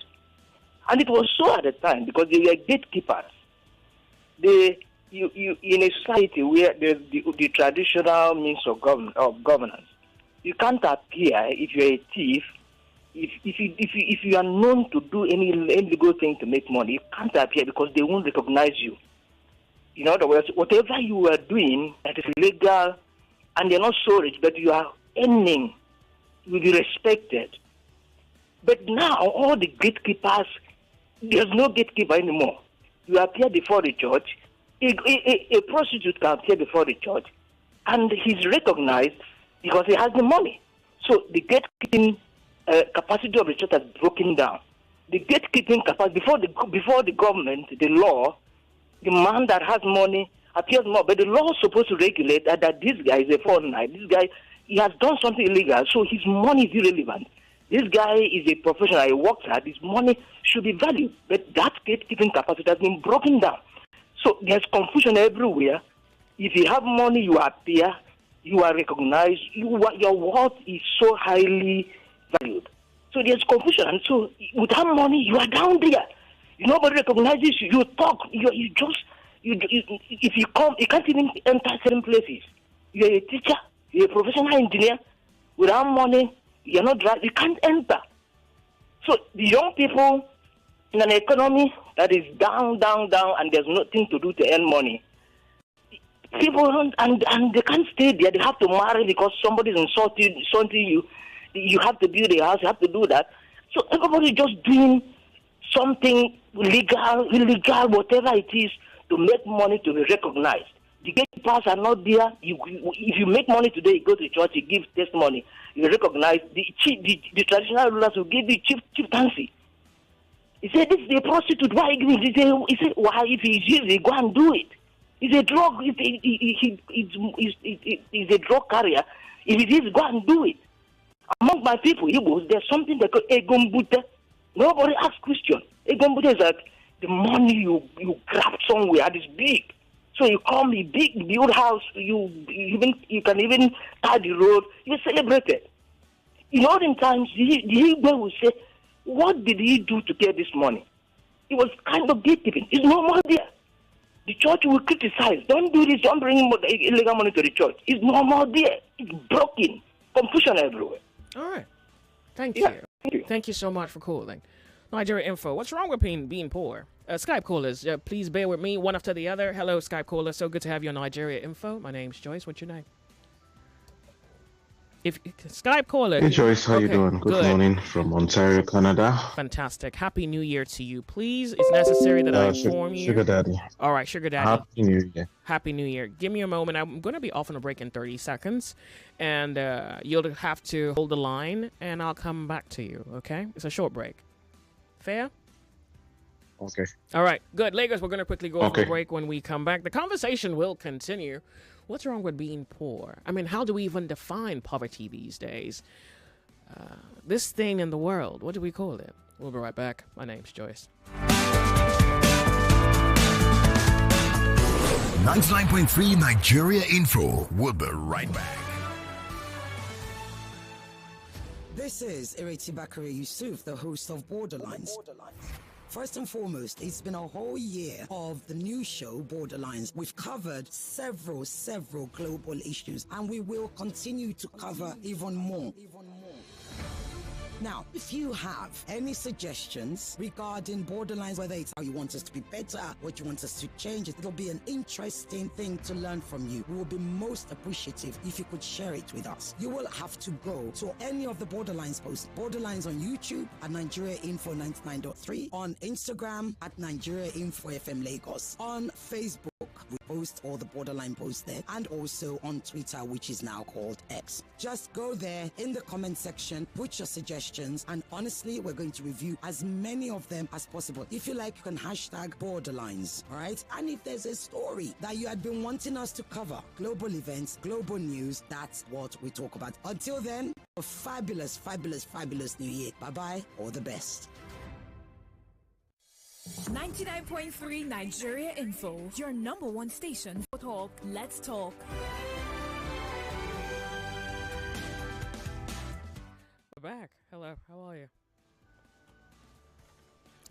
And it was so at the time because they were gatekeepers. You in a society where the traditional means of governance, you can't appear if you're a thief. If you are known to do any illegal thing to make money, you can't appear because they won't recognize you. In other words, whatever you are doing that is legal and you're not so rich, but you are earning, will be respected. But now, all the gatekeepers, there's no gatekeeper anymore. You appear before the church. A prostitute can appear before the church, and he's recognized because he has the money. So the gatekeeping capacity of the church has broken down. The gatekeeping capacity before the government, the law, the man that has money appears more. But the law is supposed to regulate that this guy is a foreigner. This guy, he has done something illegal, so his money is irrelevant. This guy is a professional. He works hard. His money should be valued. But that gatekeeping capacity has been broken down. So there's confusion everywhere. If you have money, you appear, you are recognized, your worth is so highly valued. So there's confusion. And so without money, you are down there. Nobody recognizes you. You talk. If you come, you can't even enter certain places. You're a teacher. You're a professional engineer. Without money, you're not driving. You can't enter. So the young people in an economy that is down, and there's nothing to do to earn money. People and they can't stay there. They have to marry because somebody's insulting you. You have to build a house. You have to do that. So everybody just doing something legal, illegal, whatever it is, to make money to be recognized. The gatekeepers are not there. If you make money today, you go to church, you give testimony, you recognize the traditional rulers will give you chieftaincy. He said, "This is a prostitute. Why?" He said, "Why? If he's used, go and do it. He's a drug. He's a drug carrier. If it is, go and do it." Among my people, there's something they call egombute. Nobody asks question. Egombute is like the money you grab somewhere and it's big. So you come, you build house, you can even tie the road. You celebrate it. In olden times, the Igbo will say, "What did he do to get this money?" It was kind of gatekeeping. It's no more there. The church will criticize. Don't do this. Don't bring illegal money to the church. It's no more there. It's broken. Confusion everywhere. All right. Thank you. Thank you so much for calling. Nigeria Info. What's wrong with being poor? Skype callers, please bear with me one after the other. Hello, Skype caller. So good to have you on Nigeria Info. My name's Joyce. What's your name? If Skype caller. Hey Joyce, how you doing? Good morning from Ontario, Canada. Fantastic. Happy New Year to you. Please, it's necessary that I inform you. Sugar Daddy. All right, Sugar Daddy. Happy New Year. Happy New Year. Give me a moment. I'm going to be off on a break in 30 seconds, and you'll have to hold the line, and I'll come back to you, okay? It's a short break. Fair? Okay. All right, good. Lagos, we're going to quickly go off a break. When we come back, the conversation will continue. What's wrong with being poor? I mean, how do we even define poverty these days? This thing in the world, what do we call it? We'll be right back. My name's Joyce. 99.3 Nigeria Info. We'll be right back. This is Ireti Bakari Yusuf, the host of Borderlines. First and foremost, it's been a whole year of the new show, Borderlines. We've covered several global issues, and we will continue to cover even more. Now, if you have any suggestions regarding Borderlines, whether it's how you want us to be better, what you want us to change, it'll be an interesting thing to learn from you. We will be most appreciative if you could share it with us. You will have to go to any of the Borderlines posts. Borderlines on YouTube at Nigeria Info 99.3, on Instagram at Nigeria Info FM Lagos, on Facebook. We post all the Borderline posts there, and also on Twitter, which is now called X. Just go there in the comment section, put your suggestions, and honestly, we're going to review as many of them as possible. If you like, you can hashtag Borderlines, all right? And if there's a story that you had been wanting us to cover, global events, global news, that's what we talk about. Until then, a fabulous new year. Bye-bye, all the best. 99.3 Nigeria Info, your number one station for talk. Let's talk. We're back. Hello, how are you?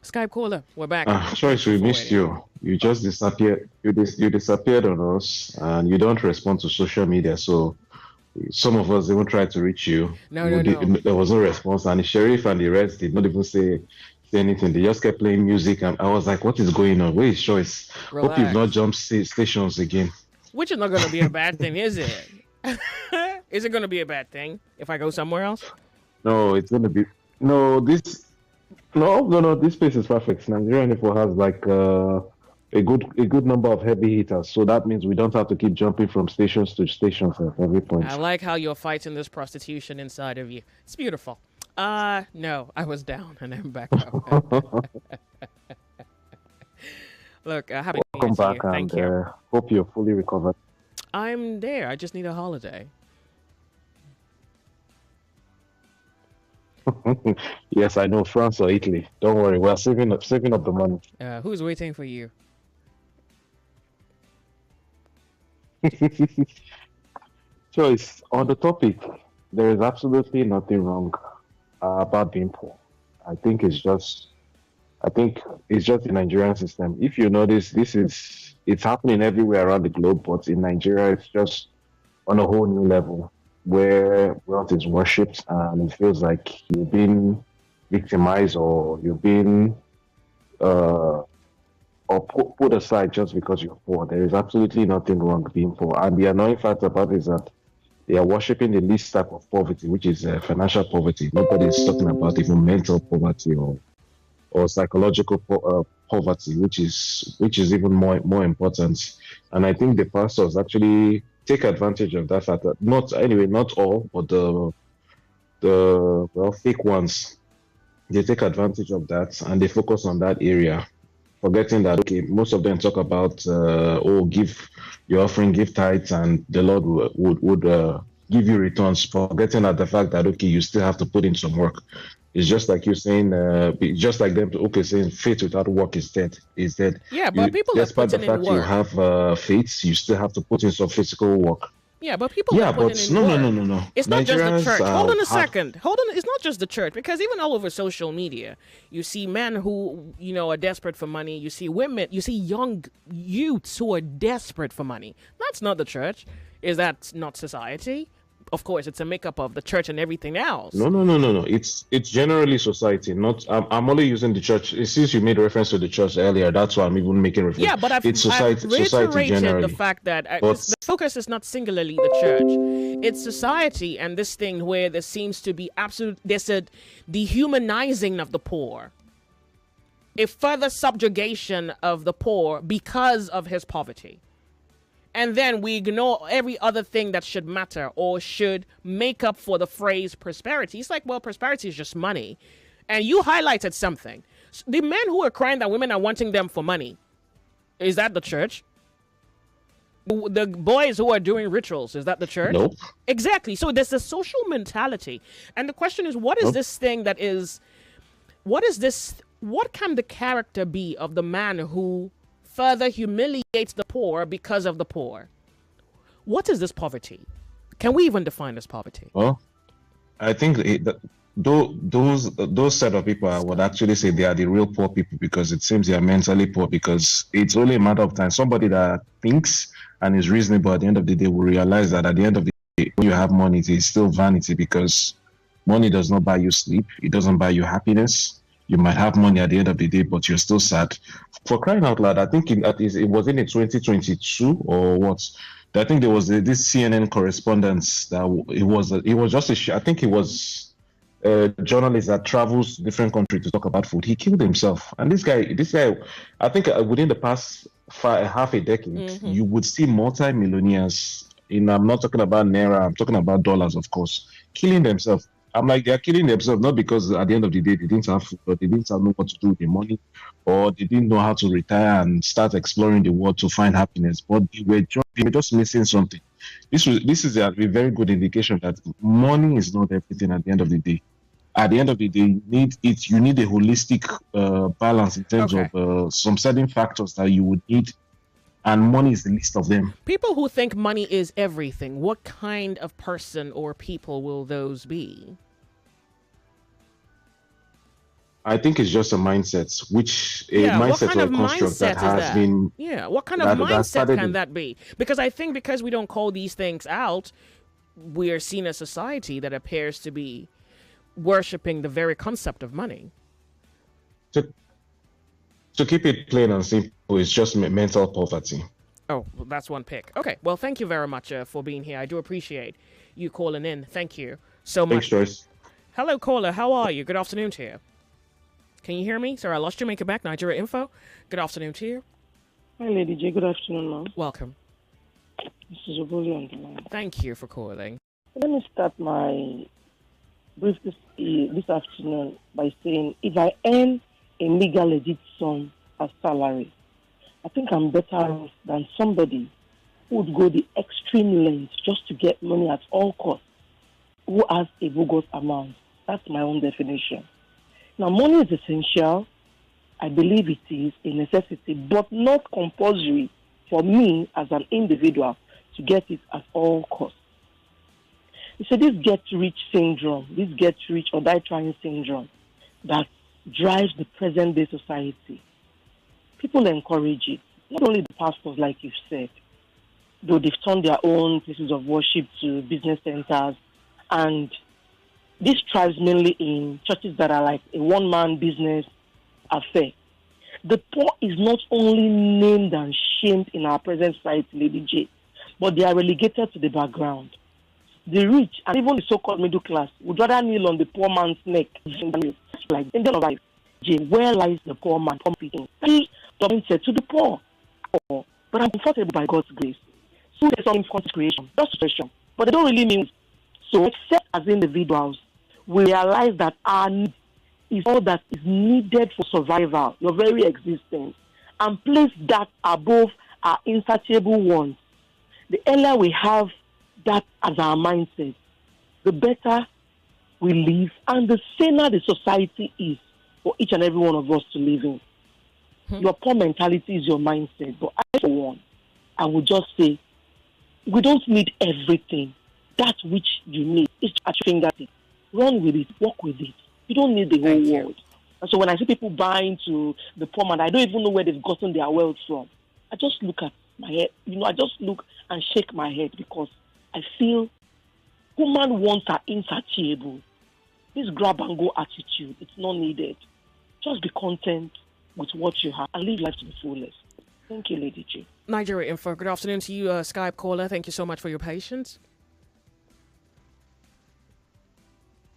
Skype caller, we're back. Joyce, we missed you. You just disappeared. You disappeared on us, and you don't respond to social media. So some of us even tried to reach you. No. There was no response, and the sheriff and the rest did not even say anything. They just kept playing music, and I was like, "What is going on? Where is Joyce? Relax. Hope you've not jumped stations again." Which is not going to be a bad thing, is it? Is it going to be a bad thing if I go somewhere else? No, it's going to be This space is perfect. Nigeria Info has like a good number of heavy hitters, so that means we don't have to keep jumping from stations to stations at every point. I like how you're fighting this prostitution inside of you. It's beautiful. No, I was down and I'm back up. Look, happy Welcome back, you. Thank you. Hope you're fully recovered. I'm there. I just need a holiday. Yes, I know, France or Italy. Don't worry, we're saving up the money. Who's waiting for you? Joyce, on the topic, there is absolutely nothing wrong about being poor. I think it's just the Nigerian system. If you notice, it's happening everywhere around the globe, but in Nigeria, it's just on a whole new level where wealth is worshipped, and it feels like you've been victimized or you've been or put aside just because you're poor. There is absolutely nothing wrong with being poor. And the annoying fact about it is that They are worshiping the least type of poverty, which is financial poverty. Nobody is talking about even mental poverty or psychological poverty, which is even more important. And I think the pastors actually take advantage of that fact. That not all, but the fake ones, they take advantage of that and they focus on that area, forgetting that most of them talk about give your offering, give tithes, and the Lord would give you returns, forgetting that the fact that you still have to put in some work. It's just like you saying, just like them saying faith without work is dead. Yeah, but people are despite the putting in fact you work. have faith, you still have to put in some physical work. Yeah, but people are putting in work. No. It's not just the Nigerians church. Hold on a second. Hold on. It's not just the church, because even all over social media, you see men who, are desperate for money. You see women, you see young youths who are desperate for money. That's not the church. Is that not society? Of course, it's a makeup of the church and everything else. No. It's generally society. Not. I'm only using the church. Since you made reference to the church earlier, that's why I'm even making reference. Yeah, but I've reiterated the fact that the focus is not singularly the church. It's society and this thing where there seems to be there's a dehumanizing of the poor. A further subjugation of the poor because of his poverty. And then we ignore every other thing that should matter or should make up for the phrase prosperity. It's like, well, prosperity is just money. And you highlighted something. The men who are crying that women are wanting them for money, is that the church? The boys who are doing rituals, is that the church? Nope. Exactly. So there's a social mentality. And the question is, what is this thing that is... What can the character be of the man who further humiliates the poor because of the poor? What is this poverty? Can we even define this poverty? Well, I think those set of people, I would actually say they are the real poor people, because it seems they are mentally poor, because it's only a matter of time. Somebody that thinks and is reasonable at the end of the day will realize that at the end of the day, when you have money, it is still vanity, because money does not buy you sleep. It doesn't buy you happiness. You might have money at the end of the day, but you're still sad. For crying out loud, I think it was in 2022 or what? I think there was this CNN correspondence that it was just I think it was a journalist that travels to different countries to talk about food. He killed himself, and this guy, I think within the past half a decade, you would see multi-millionaires. I'm not talking about naira. I'm talking about dollars, of course, killing themselves. I'm like, they're killing themselves not because at the end of the day they didn't have food, or they didn't know what to do with the money, or they didn't know how to retire and start exploring the world to find happiness, but they were just missing something. This is a very good indication that money is not everything at the end of the day. At the end of the day, you need a holistic balance in terms of some certain factors that you would need, and money is the least of them. People who think money is everything, what kind of person or people will those be? I think it's just a mindset, mindset or a construct that has been... Yeah, what kind of mindset can that be? Because I think because we don't call these things out, we are seen as a society that appears to be worshipping the very concept of money. To keep it plain and simple, it's just mental poverty. Oh, well, that's one pick. Okay, well, thank you very much for being here. I do appreciate you calling in. Thank you so much. Thanks, Joyce. Hello, caller. How are you? Good afternoon to you. Can you hear me? Sorry, I lost you. Make it back. Nigeria Info. Good afternoon to you. Hi, Lady J. Good afternoon, ma'am. Welcome. This is Oboli on the line. Thank you for calling. Let me start my brief this afternoon by saying, if I earn a meager legit sum as salary, I think I'm better off than somebody who would go the extreme length just to get money at all costs, who has a bogus amount. That's my own definition. Now, money is essential. I believe it is a necessity, but not compulsory for me as an individual to get it at all costs. So this get-rich syndrome, this get-rich or die-trying syndrome that drives the present-day society. People encourage it. Not only the pastors, like you've said, though they've turned their own places of worship to business centers, and this thrives mainly in churches that are like a one-man business affair. The poor is not only named and shamed in our present society, Lady J, but they are relegated to the background. the rich and even the so-called middle class would rather kneel on the poor man's neck. Like in the life, where lies the poor man competing? He said to the poor, but I'm comfortable by God's grace. So there's some consecration, just situation, but they don't really mean so. Except as individuals, we realize that our need is all that is needed for survival, your very existence, and place that above our insatiable wants. The earlier we have that as our mindset, the better we live, and the saner the society is for each and every one of us to live in. Your poor mentality is your mindset, but I, for one, I would just say, we don't need everything. That which you need is at your fingertips. Run with it, walk with it. You don't need the whole world. And so when I see people buying to the poor man, I don't even know where they've gotten their wealth from. I just look at my head, I just look and shake my head because I feel human wants are insatiable. This grab and go attitude, it's not needed. Just be content with what you have and live life to the fullest. Thank you, Lady G. Nigeria Info, good afternoon to you, Skype caller. Thank you so much for your patience.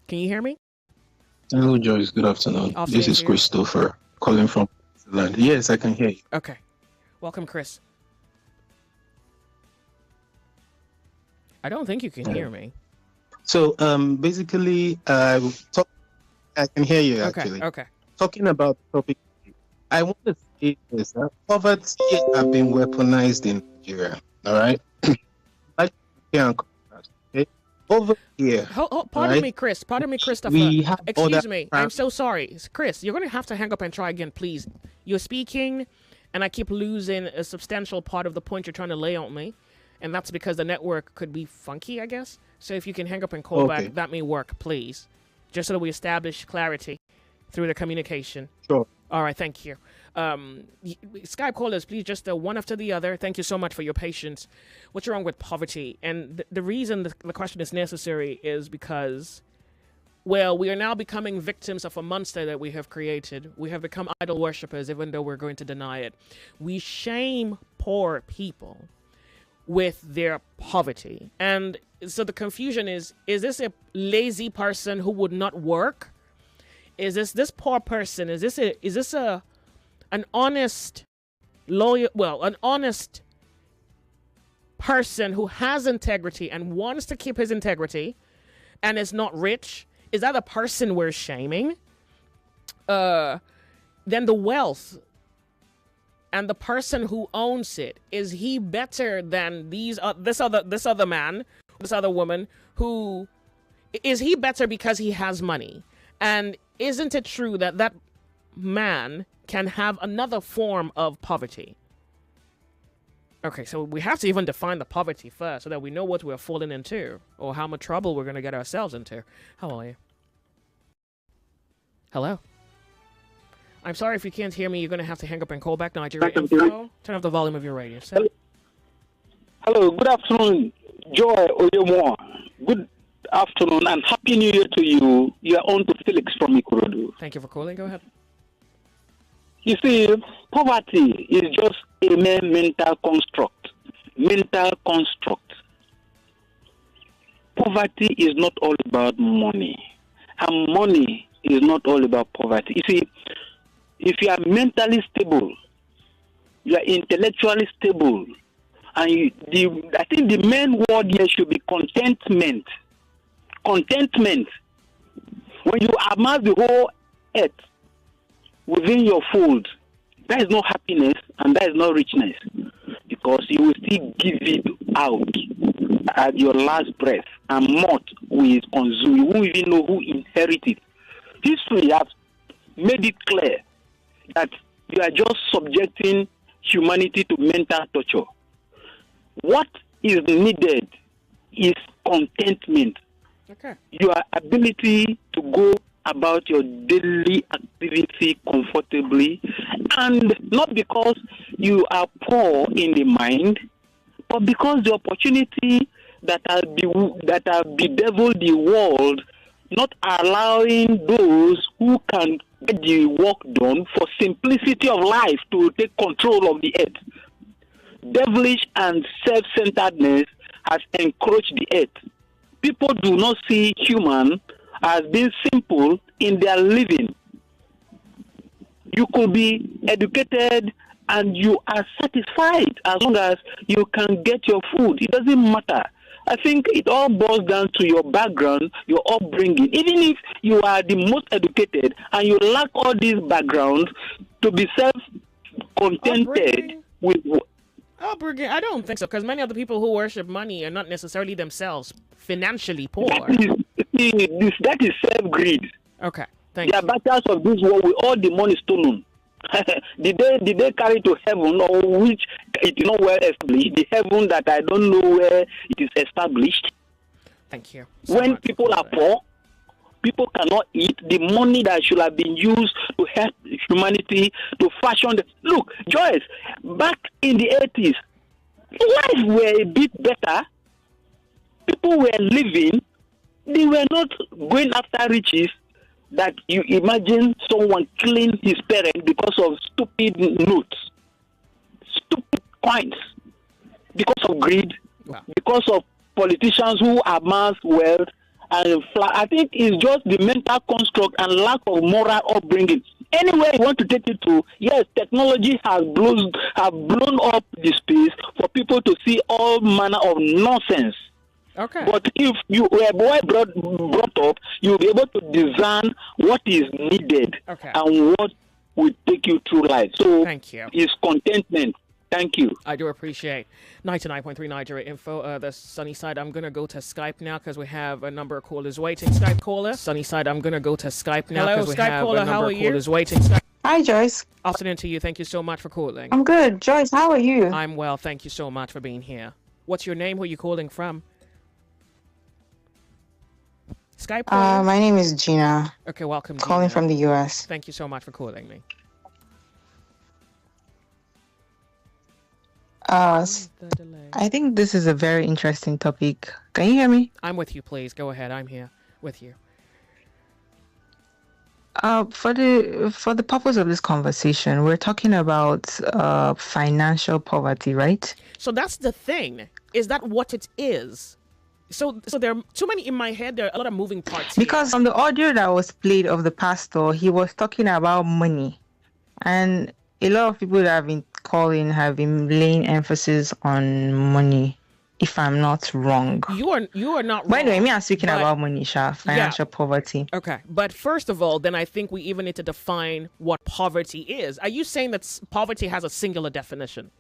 Can you hear me? Hello, Joyce. Good afternoon. This is Christopher calling from Switzerland. Yes, I can hear you. Okay. Welcome, Chris. I don't think you can hear me. So, basically, I can hear you, actually. Okay. Talking about the topic, I want to say this. Poverty has been weaponized in Nigeria, all right? Okay? Over here. Pardon me, Chris. Pardon me, Christopher. Excuse me. I'm so sorry. Chris, you're going to have to hang up and try again, please. You're speaking, and I keep losing a substantial part of the point you're trying to lay on me. And that's because the network could be funky, I guess. So if you can hang up and call back, that may work, please. Just so that we establish clarity through the communication. Sure. All right, thank you. Skype callers, please just one after the other. Thank you so much for your patience. What's wrong with poverty? And the reason the question is necessary is because, well, we are now becoming victims of a monster that we have created. We have become idol worshippers, even though we're going to deny it. We shame poor people with their poverty. And so the confusion is this a lazy person who would not work? Is this poor person? Is this an honest an honest person who has integrity and wants to keep his integrity and is not rich? Is that a person we're shaming? Then the wealth and the person who owns it, is he better than this other man, this other woman? Who is he better because he has money? And isn't it true that that man can have another form of poverty? Okay, so we have to even define the poverty first so that we know what we're falling into or how much trouble we're going to get ourselves into. How are you? Hello? I'm sorry if you can't hear me. You're going to have to hang up and call back. Nigeria Info. Turn up the volume of your radio set. Hello, good afternoon, Joy Onyemuwa. Good afternoon and Happy New Year to you. You are on to Felix from Ikorodu. Thank you for calling. Go ahead. You see, poverty is just a mere mental construct. Mental construct. Poverty is not all about money. And money is not all about poverty. You see, if you are mentally stable, you are intellectually stable, and I think the main word here should be contentment. Contentment. When you amass the whole earth within your fold, that is not happiness and that is not richness, because you will still give it out at your last breath, and moth will consume. You won't even know who inherited. History has made it clear that you are just subjecting humanity to mental torture. What is needed is contentment. Okay. Your ability to go about your daily activity comfortably, and not because you are poor in the mind, but because the opportunity that have bedeviled the world, not allowing those who can get the work done for simplicity of life to take control of the earth. Devilish and self-centeredness has encroached the earth. people do not see human as being simple in their living. You could be educated and you are satisfied as long as you can get your food. It doesn't matter. I think it all boils down to your background, your upbringing. Even if you are the most educated and you lack all these backgrounds to be self-contented with... Upbringing? I don't think so, because many of the people who worship money are not necessarily themselves financially poor. That is self-greed. Okay, thank you. The battles of this world with all the money stolen. did they carry to heaven, or which it is not well established? The heaven that I don't know where it is established. Thank you. When people are poor, people cannot eat. The money that should have been used to help humanity to fashion. Look, Joyce, back in the 80s, life were a bit better. People were living. They were not going after riches. That you imagine someone killing his parent because of stupid notes, stupid coins, because of greed, because of politicians who amass wealth. And I think it's just the mental construct and lack of moral upbringing. Anywhere you want to take it to, yes, technology has blown up the space for people to see all manner of nonsense. Okay. But if you were brought up, you'll be able to discern what is needed and what will take you through life. So thank you. It's contentment. Thank you. I do appreciate 99.3 Nigeria Info, the sunny side. I'm going to go to Skype now because we have a number of callers waiting. Skype caller. Sunny side, I'm going to go to Skype now because we have a number of callers waiting. Hi, Joyce. Afternoon to you. Thank you so much for calling. I'm good. Joyce, how are you? I'm well. Thank you so much for being here. What's your name? Who are you calling from? Skype caller? My name is Gina. Okay, welcome, Gina. Calling from the U.S. Thank you so much for calling me. I think this is a very interesting topic. Can you hear me? I'm with you, please. Go ahead. I'm here with you. For the purpose of this conversation, we're talking about financial poverty, right? So that's the thing. Is that what it is? So there are too many in my head. There are a lot of moving parts. Because on the audio that was played of the pastor, he was talking about money, and a lot of people that have been calling have been laying emphasis on money. If I'm not wrong, you are not wrong. By the way, I'm speaking about money, financial poverty. Okay, but first of all, then I think we even need to define what poverty is. Are you saying that poverty has a singular definition?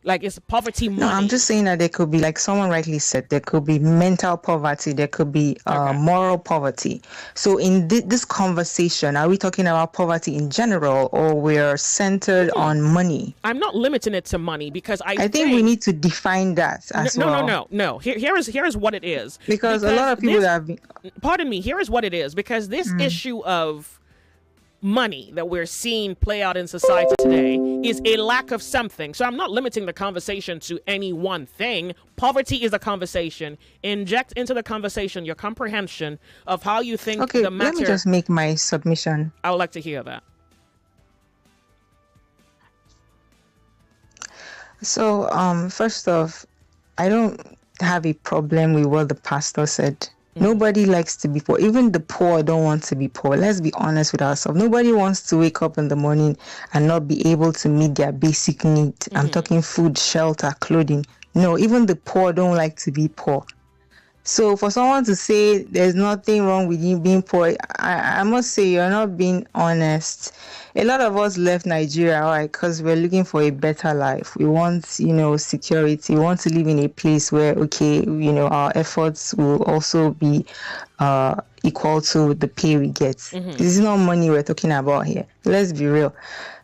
Like, is poverty money? No, I'm just saying that there could be, like someone rightly said, there could be mental poverty, there could be moral poverty. So in this conversation, are we talking about poverty in general, or we're centered on money? I'm not limiting it to money, because I think we need to define that as well. No. Here is what it is. Because a lot of people have been... Pardon me, here is what it is. Because this issue of money that we're seeing play out in society today is a lack of something. So I'm not limiting the conversation to any one thing. Poverty is a conversation. Inject into the conversation your comprehension of how you think the matter... let me just make my submission. I would like to hear that. So, first off, I don't have a problem with what the pastor said. Nobody likes to be poor. Even the poor don't want to be poor. Let's be honest with ourselves. Nobody wants to wake up in the morning and not be able to meet their basic needs. I'm talking food, shelter, clothing. No, even the poor don't like to be poor. So for someone to say there's nothing wrong with you being poor, I must say you're not being honest. A lot of us left Nigeria, right, because we're looking for a better life. We want, security. We want to live in a place where, our efforts will also be equal to the pay we get. This is not money we're talking about here. Let's be real.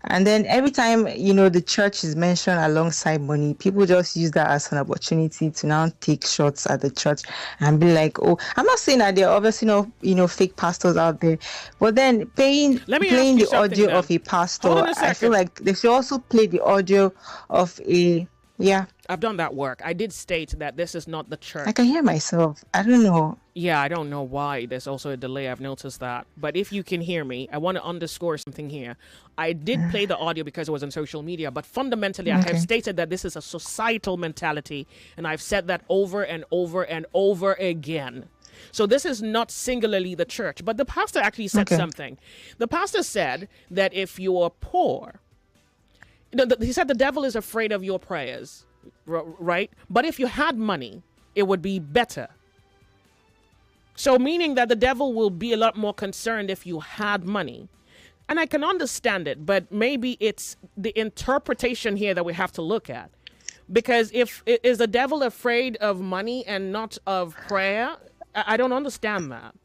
And then every time, the church is mentioned alongside money, people just use that as an opportunity to now take shots at the church and be like, oh, I'm not saying that there are obviously no fake pastors out there, but then playing the audio of a pastor, I feel like they should also play the audio of a Yeah. I've done that work. I did state that this is not the church. I can hear myself. I don't know. Yeah, I don't know why. There's also a delay. I've noticed that. But if you can hear me, I want to underscore something here. I did play the audio because it was on social media, but fundamentally, I have stated that this is a societal mentality, and I've said that over and over and over again. So this is not singularly the church, but the pastor actually said something. The pastor said that if you are poor, he said the devil is afraid of your prayers, right? But if you had money, it would be better. So meaning that the devil will be a lot more concerned if you had money. And I can understand it, but maybe it's the interpretation here that we have to look at. Because is the devil afraid of money and not of prayer? I don't understand that.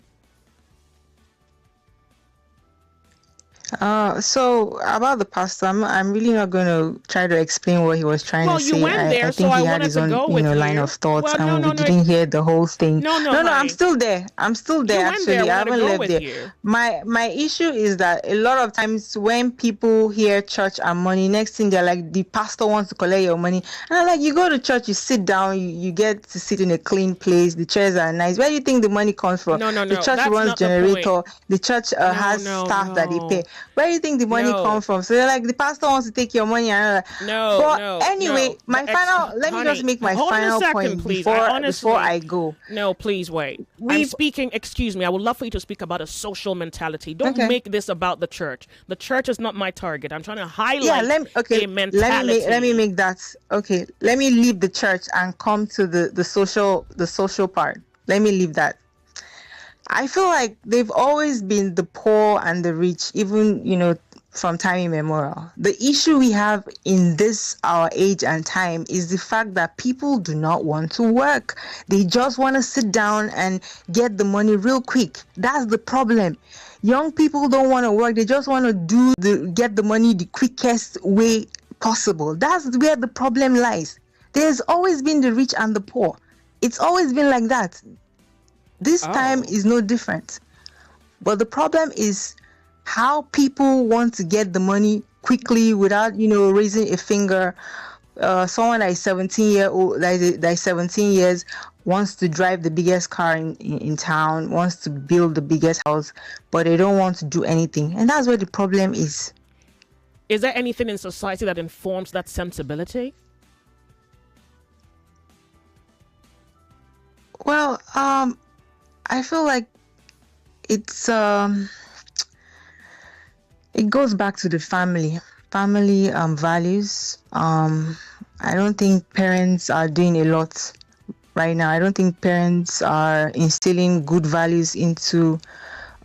So about the pastor, I'm really not going to try to explain what he was trying to say. You went there, I think he had his own, line of thoughts, and we didn't hear the whole thing. No, I'm still there. Actually, I haven't left there. My issue is that a lot of times when people hear church and money, next thing they're like, the pastor wants to collect your money, and I'm like, you go to church, you sit down, you get to sit in a clean place, the chairs are nice. Where do you think the money comes from? The church runs generator. The church has staff that they pay. Where do you think the money comes from? So they're like, the pastor wants to take your money. Let me just make my final point before I go. No, please wait. I'm speaking, excuse me, I would love for you to speak about a social mentality. Don't make this about the church. The church is not my target. I'm trying to highlight a mentality. Let me make that. Okay, let me leave the church and come to the social part. Let me leave that. I feel like they've always been the poor and the rich, even, from time immemorial. The issue we have in this, our age and time, is the fact that people do not want to work. They just want to sit down and get the money real quick. That's the problem. Young people don't want to work. They just want to get the money the quickest way possible. That's where the problem lies. There's always been the rich and the poor. It's always been like that. This time is no different. But the problem is how people want to get the money quickly without, raising a finger. Someone that is 17 years wants to drive the biggest car in town, wants to build the biggest house, but they don't want to do anything. And that's where the problem is. Is there anything in society that informs that sensibility? Well, I feel like it's it goes back to the family values. I don't think parents are doing a lot right now. I don't think parents are instilling good values into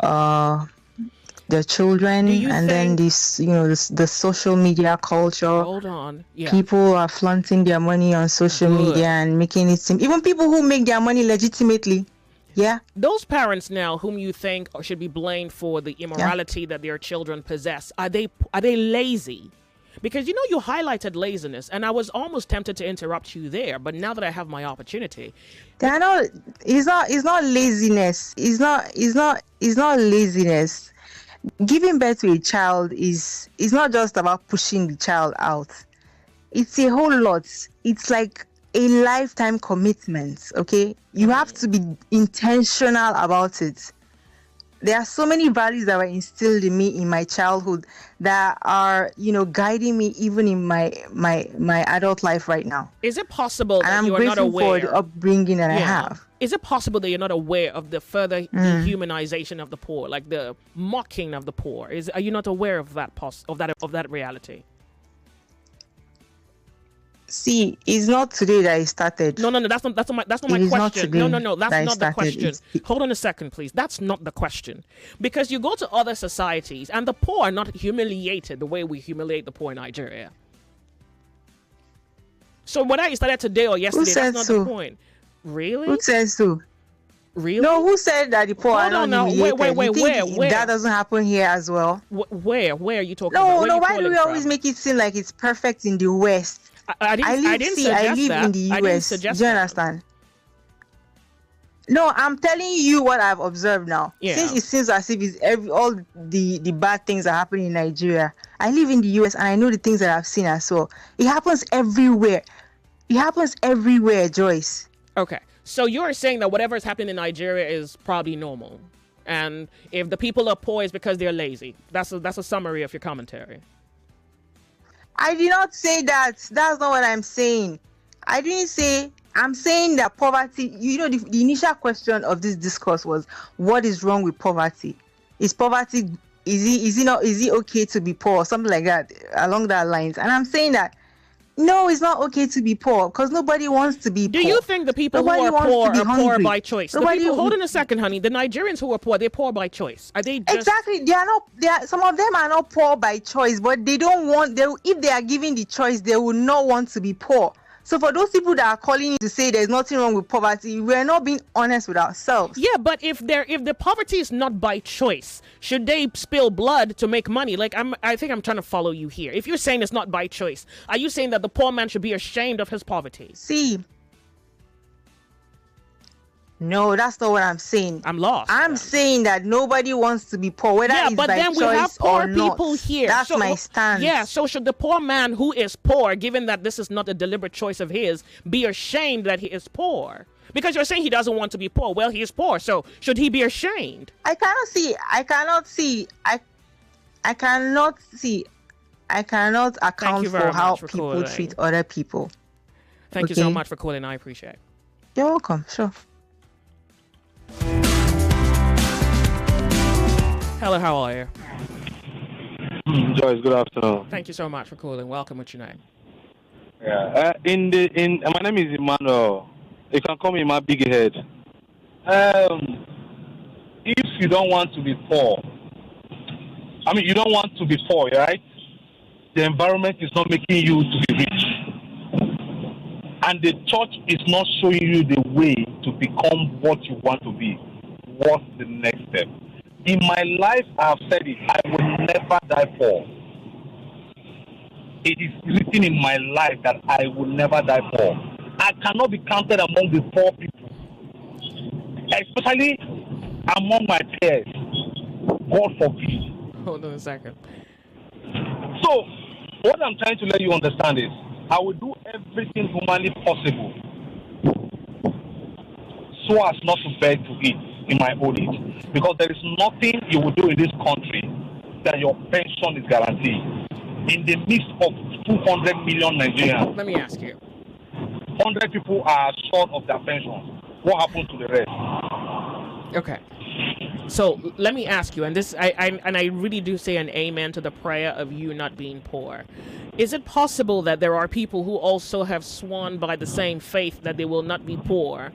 their children. Then this, the social media culture. Hold on. Yeah. People are flaunting their money on social media and making it seem, even people who make their money legitimately. Yeah. Those parents now whom you think should be blamed for the immorality that their children possess, are they lazy? Because you highlighted laziness, and I was almost tempted to interrupt you there, but now that I have my opportunity, it's not laziness. It's not laziness. Giving birth to a child is not just about pushing the child out. It's a whole lot. It's like a lifetime commitment. Okay, you have to be intentional about it. There are so many values that were instilled in me in my childhood that are, guiding me even in my adult life right now. Is it possible that you are not aware? I'm grateful for the upbringing that I have. Is it possible that you're not aware of the further dehumanization of the poor, like the mocking of the poor? Are you not aware of that of that reality? See, it's not today that it started. No, that's not my question. No, that's not the question. Hold on a second, please. That's not the question. Because you go to other societies and the poor are not humiliated the way we humiliate the poor in Nigeria. So whether it started today or yesterday, that's not the point. Really? Who says so? Really? No, who said that the poor are not humiliated? Where? That doesn't happen here as well. Where are you talking about? No, why do we always make it seem like it's perfect in the West? I live in the US. Do you understand? No, I'm telling you what I've observed now. Yeah. Since it seems as if all the bad things are happening in Nigeria. I live in the US and I know the things that I've seen as well. It happens everywhere. It happens everywhere, Joyce. Okay. So you're saying that whatever is happening in Nigeria is probably normal. And if the people are poor, it's because they're lazy. That's a summary of your commentary. I did not say that. That's not what I'm saying. I didn't say. I'm saying that poverty. The initial question of this discourse was, what is wrong with poverty? Is poverty? Is it okay to be poor? Something like that, along that lines. And I'm saying that no, it's not okay to be poor because nobody wants to be poor. Do you think the people who are poor by choice? Hold on a second, honey. The Nigerians who are poor, they're poor by choice. Are they just... Exactly. They are not. Some of them are not poor by choice, but they don't want. If they are given the choice, they will not want to be poor. So for those people that are calling you to say there's nothing wrong with poverty, we're not being honest with ourselves. Yeah, but if the poverty is not by choice, should they spill blood to make money? Like I think I'm trying to follow you here. If you're saying it's not by choice, are you saying that the poor man should be ashamed of his poverty? See, no, that's not what I'm saying. I'm lost. I'm saying that nobody wants to be poor, whether it's by choice or not. Yeah, but then we have poor people here. That's my stance. Yeah, so should the poor man who is poor, given that this is not a deliberate choice of his, be ashamed that he is poor? Because you're saying he doesn't want to be poor. Well, he is poor, so should he be ashamed? I cannot account for how people treat other people. Thank you so much for calling. I appreciate it. You're welcome. Sure. Hello, how are you? Joyce, good afternoon. Thank you so much for calling. Welcome. What's your name? Yeah. My name is Emmanuel. You can call me my big head. If you don't want to be poor, you don't want to be poor, right? The environment is not making you to be rich. And the church is not showing you the way to become what you want to be. What's the next step? In my life, I have said it, I will never die poor. It is written in my life that I will never die poor. I cannot be counted among the poor people, especially among my peers. God forbid. Hold on a second. So, what I'm trying to let you understand is, I will do everything humanly possible so as not to beg to eat in my old age. Because there is nothing you will do in this country that your pension is guaranteed. In the midst of 200 million Nigerians, let me ask you. 100 people are short of their pensions. What happens to the rest? Okay. So let me ask you, and I really do say an amen to the prayer of you not being poor. Is it possible that there are people who also have sworn by the same faith that they will not be poor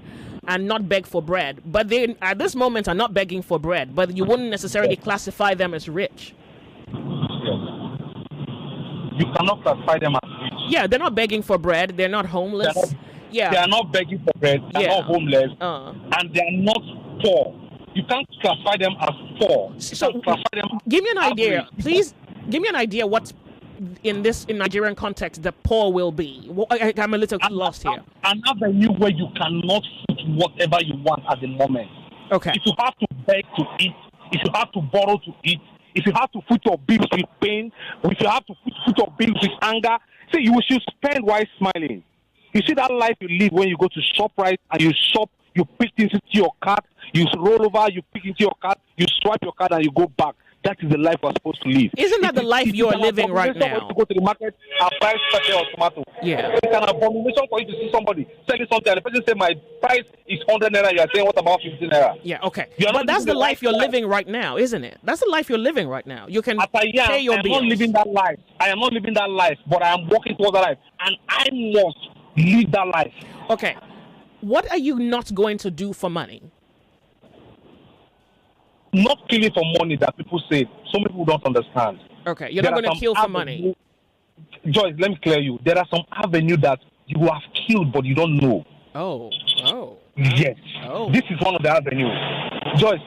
and not beg for bread, but they at this moment are not begging for bread, but you wouldn't necessarily classify them as rich? Yes. You cannot classify them as rich. Yeah, they're not begging for bread. They're not homeless. They are not begging for bread. They're not homeless. And they're not poor. You can't classify them as poor. So give me an idea, please. Give me an idea what in Nigerian context the poor will be. I'm a little lost here. An avenue where you cannot put whatever you want at the moment. Okay. If you have to beg to eat, if you have to borrow to eat, if you have to put your bills with pain, or if you have to put your bills with anger, see, you should spend while smiling. You see that life you live when you go to ShopRite and you shop, you pick things into your cart, you roll over, you pick into your cart, you swipe your card and you go back. That is the life we're supposed to live. Isn't that the life you're living right now? To go to the market and buy pepper or tomato. Yeah. It's an abomination for you to see somebody selling something and the person say my price is 100 naira. You are saying what about 15 naira? Yeah. Okay. But that's the life you're living right now, isn't it? That's the life you're living right now. You can pay your bills. I am not living that life. I am not living that life, but I am working towards that life, and I must live that life. Okay. What are you not going to do for money? Not killing for money that people say. Some people don't understand. Okay, you're not going to kill for money. Joyce, let me clear you. There are some avenues that you have killed, but you don't know. Oh. Yes. Oh. This is one of the avenues. Joyce,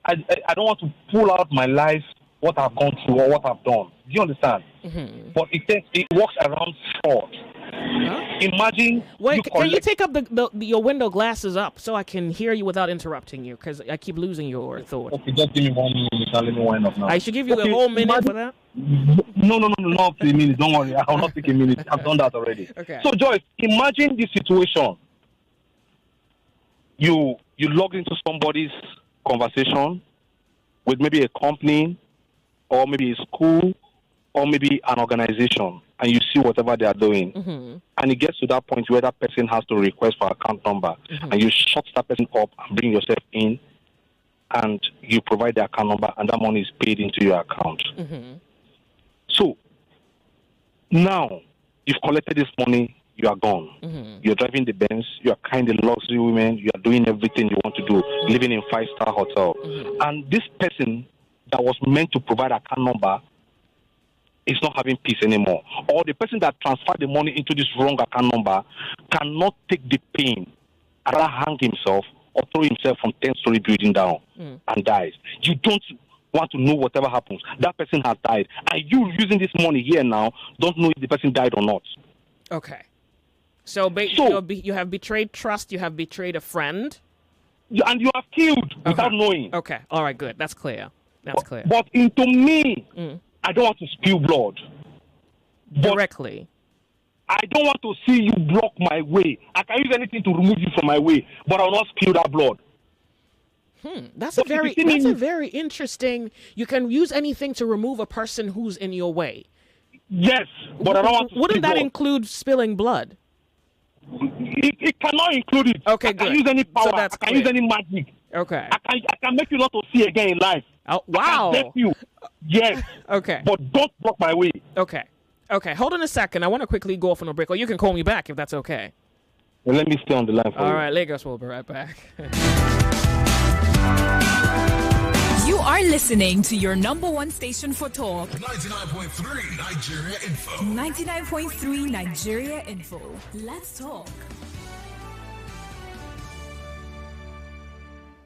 I don't want to pull out my life, what I've gone through or what I've done. Do you understand? Mm-hmm. But it works around fraud. Huh? Imagine. Wait, can you take up your window glasses up so I can hear you without interrupting you? Because I keep losing your thought. Okay, just give me 1 minute. Let me wind up now. I should give you a whole minute for that? No, not a minute. Don't worry. I'll not take a minute. I've done that already. Okay. So, Joyce, imagine this situation. You log into somebody's conversation with maybe a company or maybe a school or maybe an organization, and you see whatever they are doing. Mm-hmm. And it gets to that point where that person has to request for account number, and you shut that person up and bring yourself in, and you provide the account number, and that money is paid into your account. Mm-hmm. So now you've collected this money, you are gone. Mm-hmm. You're driving the Benz, you're kind of luxury women, you are doing everything you want to do, living in 5-star hotel. And this person that was meant to provide account number is not having peace anymore. Or the person that transferred the money into this wrong account number cannot take the pain and rather hang himself or throw himself from 10-story building down and dies. You don't want to know whatever happens. That person has died. And you using this money here now don't know if the person died or not. Okay. So you have betrayed trust, you have betrayed a friend. And you have killed without knowing. Okay. All right, good. That's clear. That's clear. But into me, I don't want to spill blood. Directly. I don't want to see you block my way. I can use anything to remove you from my way, but I will not spill that blood. That's a very interesting. You can use anything to remove a person who's in your way. Yes, but I don't want to. Wouldn't that include spilling blood? It cannot include it. Okay, I good. can use any power. So that's I can use any magic. Okay. I can make you not to see again in life. Oh, wow. I can death you. Yes. Okay. But don't block my way. Okay. Okay. Hold on a second. I want to quickly go off on a break, or you can call me back if that's okay. Well, let me stay on the line for you. All right, Lagos. We'll be right back. You are listening to your number one station for talk. 99.3 Nigeria Info. 99.3 Nigeria Info. Let's talk.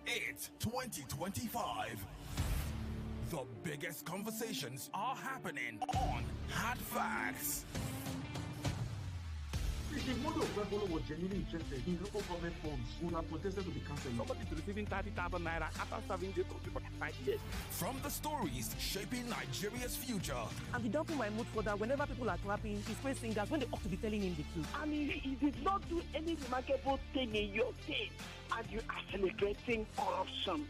It's 2025. The biggest conversations are happening on Hard Facts. If the mother of Rebolo was genuinely interested in local government forms, would have protested to be cancelled. Somebody is receiving 30,000 naira after serving the country for 5 years. From the stories shaping Nigeria's future. And he don't put my mood for that. Whenever people are clapping, he's praise singers when they ought to be telling him the truth. I mean, he did not do any remarkable thing in your state, and you are celebrating corruption.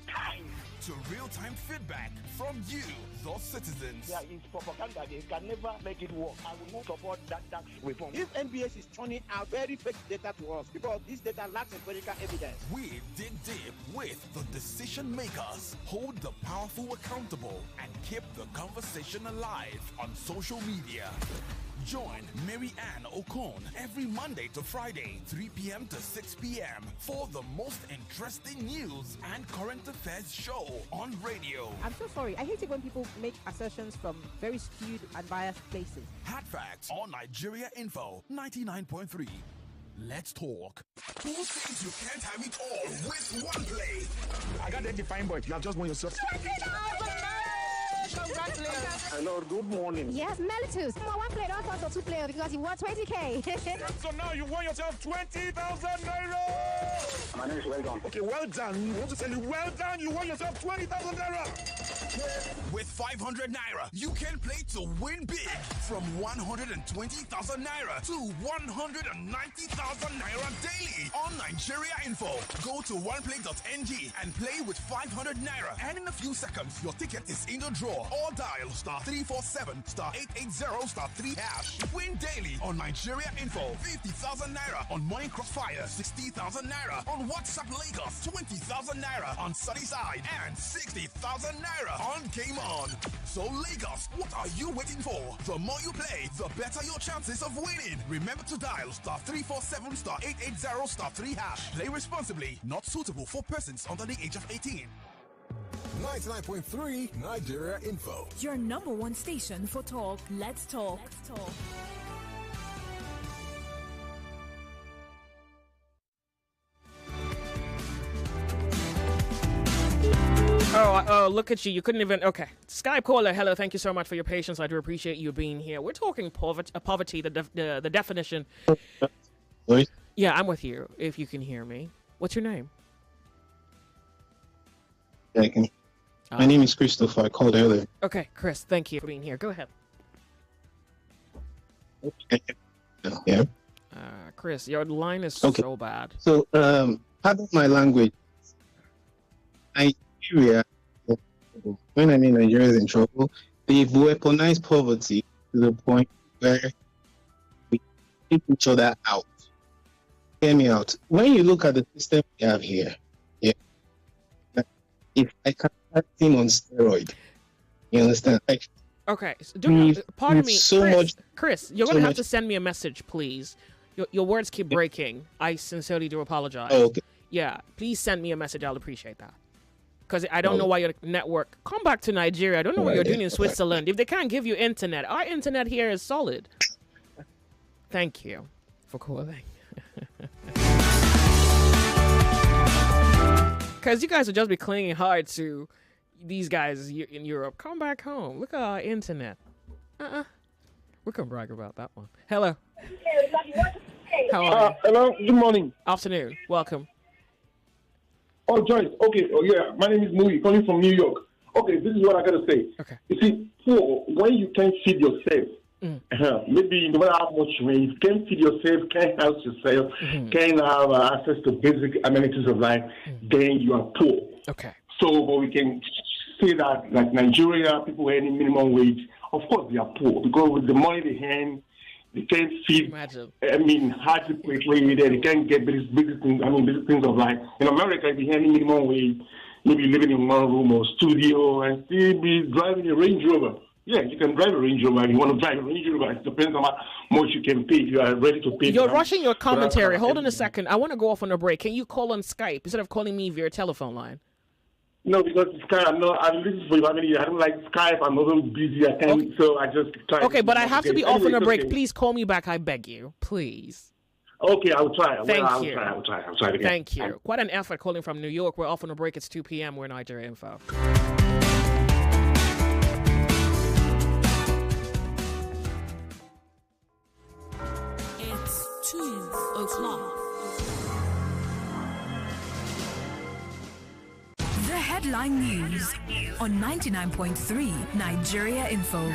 To real-time feedback from you, the citizens. Yeah, it's propaganda. They can never make it work. I will not support that tax reform. If NBS is turning out very fake data to us, because this data lacks empirical evidence. We dig deep with the decision makers, hold the powerful accountable, and keep the conversation alive on social media. Join Mary Ann Okon every Monday to Friday, 3 p.m. to 6 p.m. for the most interesting news and current affairs show on radio. I'm so sorry. I hate it when people make assertions from very skewed and biased places. Hard Facts on Nigeria Info 99.3. Let's talk. Who says you can't have it all with one play? I got that defined, but you have just won yourself. Congratulations. Hello, good morning. Yes, Melitus. One player, don't cost 2 players because you won 20K. So now you won yourself 20,000 naira. My name is Well Done. Okay, well done. We want to tell you, well done. You won yourself 20,000 naira. With 500 naira, you can play to win big from 120,000 naira to 190,000 naira daily on Nigeria Info. Go to oneplay.ng and play with 500 naira. And in a few seconds, your ticket is in the draw. Or dial *347*880*3#. Win daily on Nigeria Info. 50,000 naira on Morning Crossfire. 60,000 naira on WhatsApp Lagos. 20,000 naira on Sunnyside. And 60,000 naira on Game On. So Lagos, what are you waiting for? The more you play, the better your chances of winning. Remember to dial *347*880*3#. Play responsibly. Not suitable for persons under the age of 18. 99.3 Nigeria Info. Your number one station for talk. Let's talk. Let's talk. Oh, look at you. You couldn't even... Okay. Skype caller, hello. Thank you so much for your patience. I do appreciate you being here. We're talking poverty, the definition. Sorry? Yeah, I'm with you, if you can hear me. What's your name? Yeah, I can. My name is Christopher. I called earlier. Okay, Chris, thank you for being here. Go ahead. Yeah. Chris, your line is so bad. So, pardon my language. Nigeria, when I mean Nigeria is in trouble, they've weaponized poverty to the point where we take each other out. Hear me out. When you look at the system we have here, if I can have him on steroid, you understand? Like, okay, so pardon me, Chris, you're going to have to send me a message, please. Your words keep breaking. I sincerely do apologize. Oh, okay. Yeah, please send me a message. I'll appreciate that. Because I don't know why your network... Come back to Nigeria. I don't know what you're doing in Switzerland. If they can't give you internet, our internet here is solid. Thank you for calling. Because you guys will just be clinging hard to these guys in Europe. Come back home. Look at our internet. We can brag about that one. Hello. How are you? Hello. Good morning. Afternoon. Welcome. Oh, Joyce. Okay. Oh, yeah. My name is Mui, calling from New York. Okay, this is what I gotta say. Okay. You see, poor, when you can't feed yourself, maybe no matter how much you make, you can't feed yourself, can't house yourself, can't have access to basic amenities of life, then you are poor. Okay. So, but we can say that, like Nigeria, people earning minimum wage, of course they are poor because with the money they earn, they can't feed. Adequately, they can't get basic things. Basic things of life. In America, if you're earning minimum wage, maybe living in one room or studio and still be driving a Range Rover. Yeah, you can drive a Range Rover. If you want to drive a Range Rover, it depends on how much you can pay. If you are ready to pay. You're rushing your commentary. Hold on a second. I want to go off on a break. Can you call on Skype instead of calling me via telephone line? No, because Skype, I'm listening for you. I don't like Skype. I'm also busy. I can't, so I just try. Okay, but I have to be off on a break. Okay. Please call me back. I beg you. Please. Okay, I'll try. Thank you. I'll try again. Thank you. Quite an effort calling from New York. We're off on a break. It's 2 p.m. We're Nigeria Info. It's 2 o'clock. The headline news on 99.3 Nigeria Info.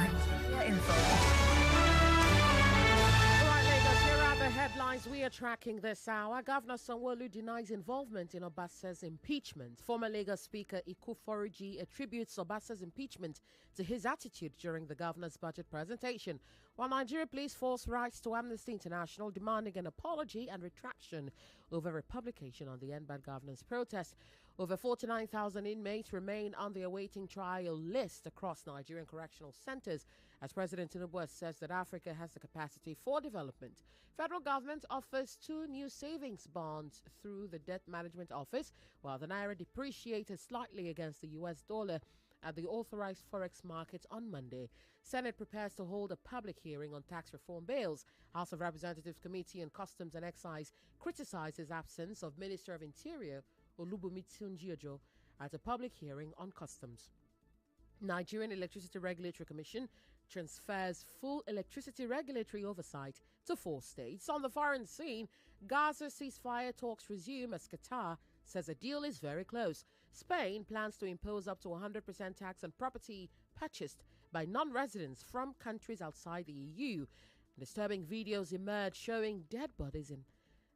Headlines we are tracking this hour. Governor Sanwo-Olu denies involvement in Obasa's impeachment. Former Lagos Speaker Ikuforiji attributes Obasa's impeachment to his attitude during the governor's budget presentation, while Nigeria Police Force writes to Amnesty International demanding an apology and retraction over a publication on the End-Bad Governance protest. Over 49,000 inmates remain on the awaiting trial list across Nigerian correctional centers, as President Tinubu says that Africa has the capacity for development. Federal government offers 2 new savings bonds through the Debt Management Office, while the Naira depreciated slightly against the US dollar at the authorized forex market on Monday. Senate prepares to hold a public hearing on tax reform bills. House of Representatives Committee on Customs and Excise criticizes absence of Minister of Interior Olubunmi Tunji-Ojo at a public hearing on customs. Nigerian Electricity Regulatory Commission transfers full electricity regulatory oversight to 4 states. On the foreign scene, Gaza ceasefire talks resume as Qatar says a deal is very close. Spain plans to impose up to 100% tax on property purchased by non-residents from countries outside the EU. Disturbing videos emerge showing dead bodies in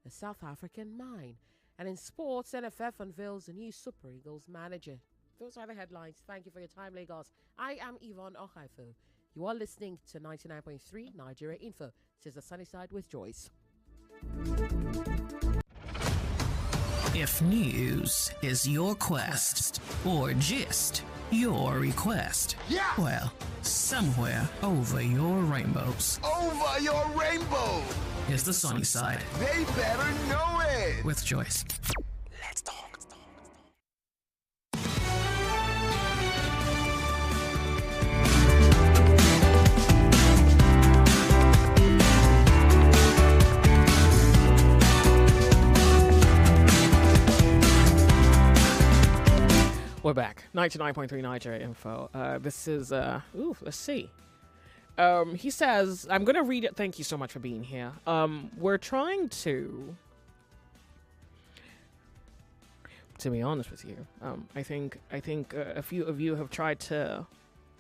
a South African mine. And in sports, NFF unveils a new Super Eagles manager. Those are the headlines. Thank you for your time, Lagos. I am Yvonne Okaifo. You are listening to 99.3 Nigeria Info. This is the Sunny Side with Joyce. If news is your quest, or gist your request, well, somewhere over your rainbows. Over your rainbow! Is the Sunny Side. They better know it! With Joyce. Let's talk. We're back. 99.3 Nigeria Info. This is, let's see. He says, I'm going to read it. Thank you so much for being here. We're trying to to be honest with you. I think a few of you have tried to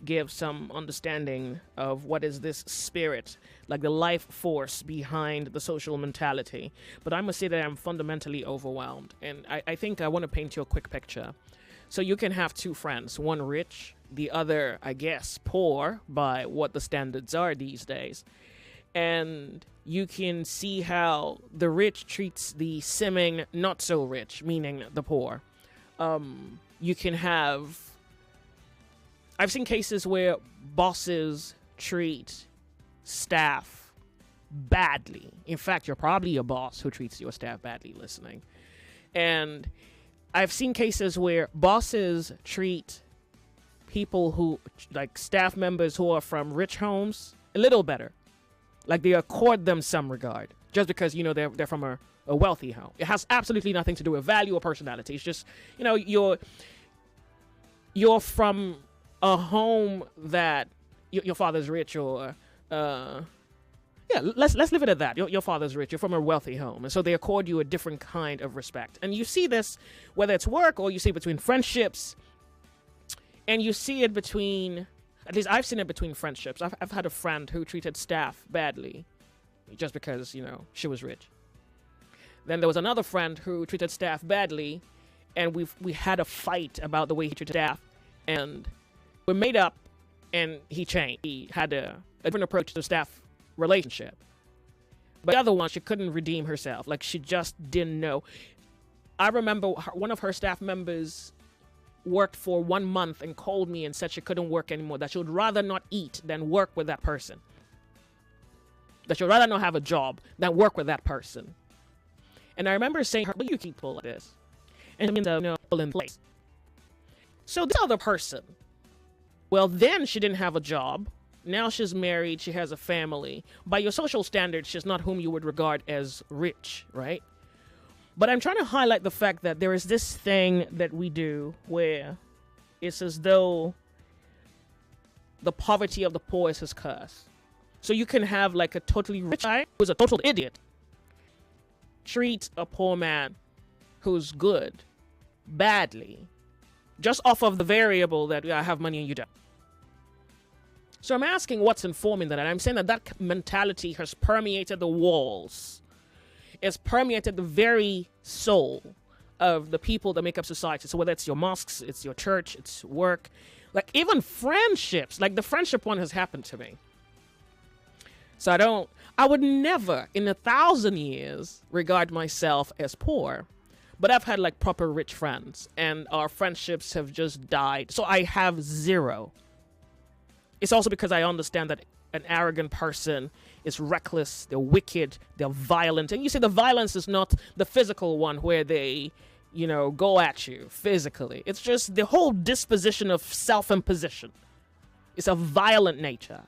give some understanding of what is this spirit, like the life force behind the social mentality. But I must say that I'm fundamentally overwhelmed. And I think I want to paint you a quick picture. So you can have two friends, one rich, the other, I guess, poor by what the standards are these days. And you can see how the rich treats the seeming not so rich, meaning the poor. You can have... I've seen cases where bosses treat staff badly. In fact, you're probably a boss who treats your staff badly listening. And I've seen cases where bosses treat people who, like staff members who are from rich homes, a little better. Like they accord them some regard just because, you know, they're from a wealthy home. It has absolutely nothing to do with value or personality. It's just, you know, you're from a home that your father's rich, or let's leave it at that. Your father's rich. You're from a wealthy home, and so they accord you a different kind of respect. And you see this whether it's work or you see it between friendships, and you see it between. At least I've seen it between friendships. I've had a friend who treated staff badly, just because, you know, she was rich. Then there was another friend who treated staff badly, and we had a fight about the way he treated staff, and we made up, and he changed. He had a different approach to the staff relationship. But the other one, she couldn't redeem herself. Like, she just didn't know. I remember one of her staff members worked for 1 month and called me and said she couldn't work anymore, that she would rather not eat than work with that person. That she would rather not have a job than work with that person. And I remember saying, "Will you keep people like this?" And people in place. So this other person, well, then she didn't have a job. Now she's married. She has a family. By your social standards, she's not whom you would regard as rich, right? But I'm trying to highlight the fact that there is this thing that we do where it's as though the poverty of the poor is his curse. So you can have like a totally rich guy who's a total idiot treat a poor man who's good badly, just off of the variable that I have money and you don't. So I'm asking what's informing that, and I'm saying that mentality has permeated the walls. It's permeated the very soul of the people that make up society. So whether it's your mosques, it's your church, it's work, like even friendships, like the friendship one has happened to me. So I would never in 1,000 years regard myself as poor, but I've had like proper rich friends and our friendships have just died. So I have zero. It's also because I understand that an arrogant person is reckless, they're wicked, they're violent. And you see, the violence is not the physical one where they, you know, go at you physically. It's just the whole disposition of self-imposition. It's a violent nature.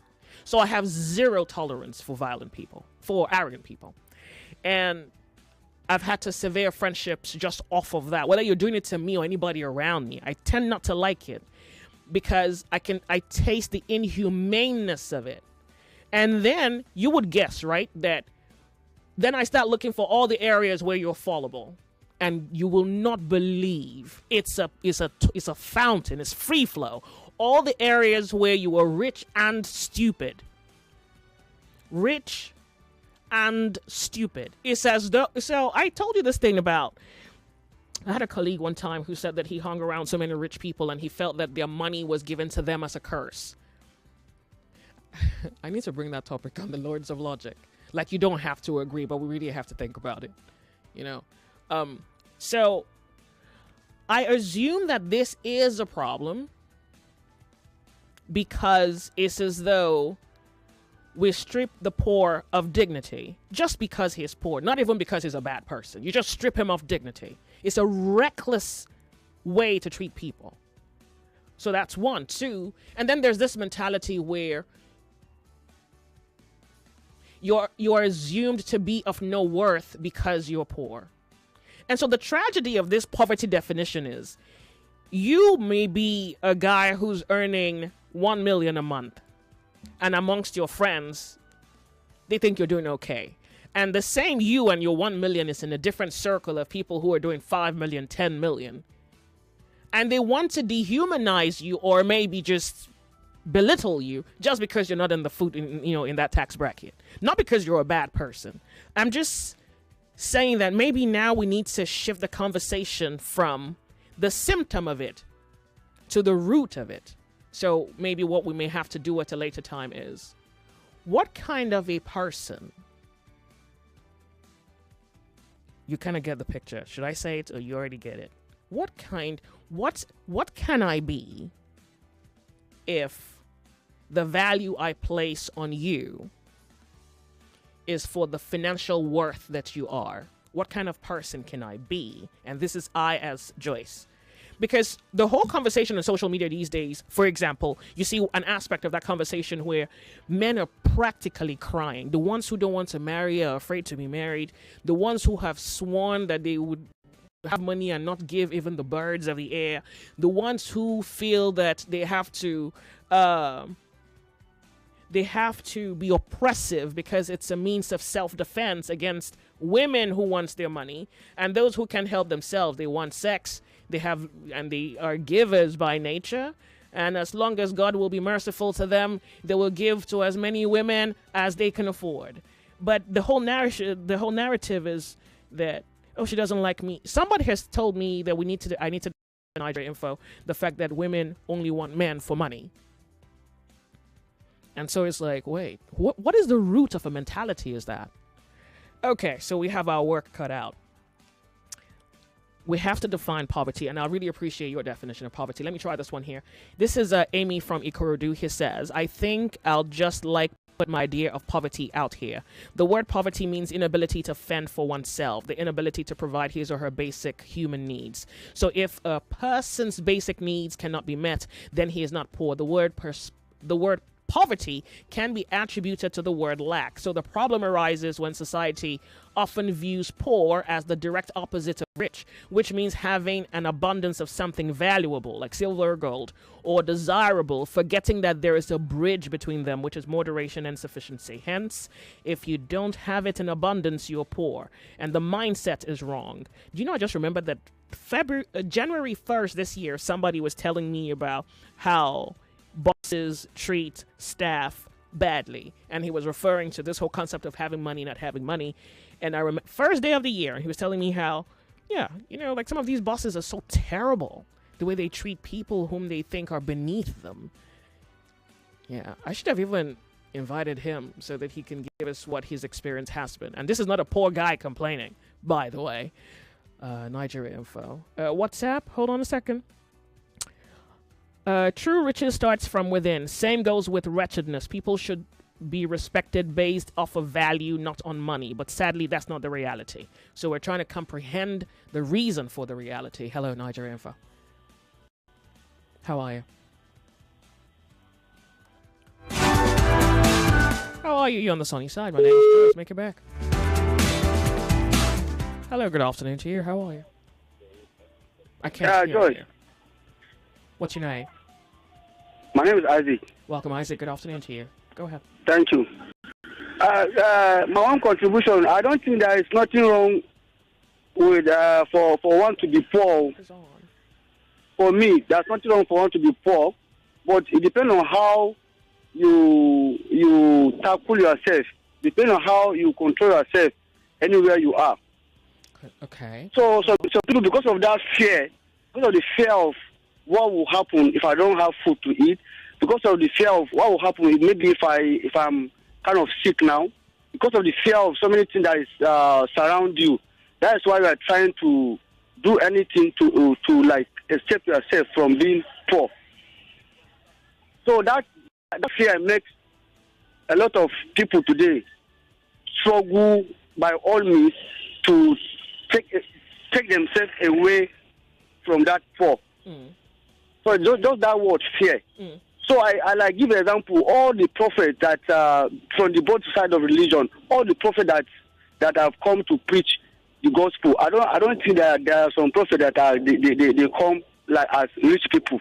So I have zero tolerance for violent people, for arrogant people. And I've had to sever friendships just off of that. Whether you're doing it to me or anybody around me, I tend not to like it because I taste the inhumaneness of it. And then you would guess, right, that then I start looking for all the areas where you're fallible, and you will not believe it's a fountain, it's free flow. All the areas where you are rich and stupid. Rich and stupid. It's as though, so I told you this thing about, I had a colleague one time who said that he hung around so many rich people and he felt that their money was given to them as a curse. I need to bring that topic on the Lords of Logic. Like, you don't have to agree, but we really have to think about it, you know? So I assume that this is a problem because it's as though we strip the poor of dignity just because he's poor, not even because he's a bad person. You just strip him of dignity. It's a reckless way to treat people. So that's one. Two, and then there's this mentality where you're assumed to be of no worth because you're poor. And so the tragedy of this poverty definition is you may be a guy who's earning 1 million a month, and amongst your friends, they think you're doing okay. And the same you and your 1 million is in a different circle of people who are doing 5 million, 10 million. And they want to dehumanize you or maybe just belittle you just because you're not in the food, in that tax bracket. Not because you're a bad person. I'm just saying that maybe now we need to shift the conversation from the symptom of it to the root of it. So maybe what we may have to do at a later time is, what kind of a person? You kind of get the picture. Should I say it or you already get it? What can I be if the value I place on you is for the financial worth that you are? What kind of person can I be? And this is I as Joyce. Because the whole conversation on social media these days, for example, you see an aspect of that conversation where men are practically crying. The ones who don't want to marry are afraid to be married. The ones who have sworn that they would have money and not give even the birds of the air. The ones who feel that they have to be oppressive because it's a means of self-defense against women who wants their money. And those who can't help themselves, they want sex. They are givers by nature, and as long as God will be merciful to them, they will give to as many women as they can afford. But the whole narrative is that, oh, she doesn't like me. Somebody has told me that I need to Nigeria info the fact that women only want men for money. And so it's like, wait, what is the root of a mentality is that? Okay, so we have our work cut out. We have to define poverty, and I really appreciate your definition of poverty. Let me try this one here. This is Amy from Ikorodu. He says, I think I'll just put my idea of poverty out here. The word poverty means inability to fend for oneself, the inability to provide his or her basic human needs. So if a person's basic needs cannot be met, then he is not poor. The word poverty can be attributed to the word lack. So the problem arises when society often views poor as the direct opposite of rich, which means having an abundance of something valuable like silver or gold, or desirable, forgetting that there is a bridge between them, which is moderation and sufficiency. Hence, if you don't have it in abundance, you're poor, and the mindset is wrong. Do you know, I just remembered that January 1st this year, somebody was telling me about how bosses treat staff badly, and he was referring to this whole concept of having money, not having money. And I remember first day of the year, he was telling me how, like some of these bosses are so terrible, the way they treat people whom they think are beneath them. Yeah, I should have even invited him so that he can give us what his experience has been. And this is not a poor guy complaining, by the way. Nigeria info. WhatsApp, hold on a second. True riches starts from within. Same goes with wretchedness. People should be respected based off of value, not on money. But sadly, that's not the reality. So we're trying to comprehend the reason for the reality. Hello, Nigeria info. How are you? How are you? You're on the sunny side. My name is Joyce. Make it back. Hello, good afternoon to you. How are you? I can't hear you. What's your name? My name is Isaac. Welcome, Isaac. Good afternoon to you. Go ahead. Thank you. My own contribution, I don't think there is nothing wrong with for one to be poor. For me, there's nothing wrong for one to be poor, but it depends on how you tackle yourself. Depends on how you control yourself anywhere you are. Okay. So people, because of that fear, because of the fear of what will happen if I don't have food to eat, because of the fear of what will happen maybe if I'm kind of sick now, because of the fear of so many things that is surround you. That is why we are trying to do anything to like escape yourself from being poor. So that fear makes a lot of people today struggle by all means to take themselves away from that poor. So just that word fear. So I like give an example. All the prophets that from the both side of religion, all the prophets that have come to preach the gospel. I don't think that there are some prophets that they come like as rich people,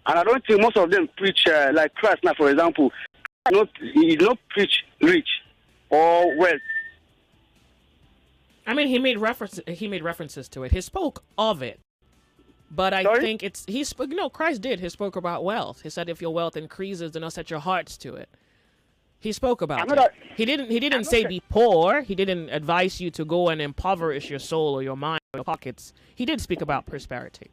and I don't think most of them preach like Christ now. For example, he not preach rich. or wealth? I mean, he made references to it. He spoke of it. But I think he spoke. No, Christ did. He spoke about wealth. He said, if your wealth increases, then I'll set your hearts to it. He spoke about it. He didn't say be poor. He didn't advise you to go and impoverish your soul or your mind or your pockets. He did speak about prosperity.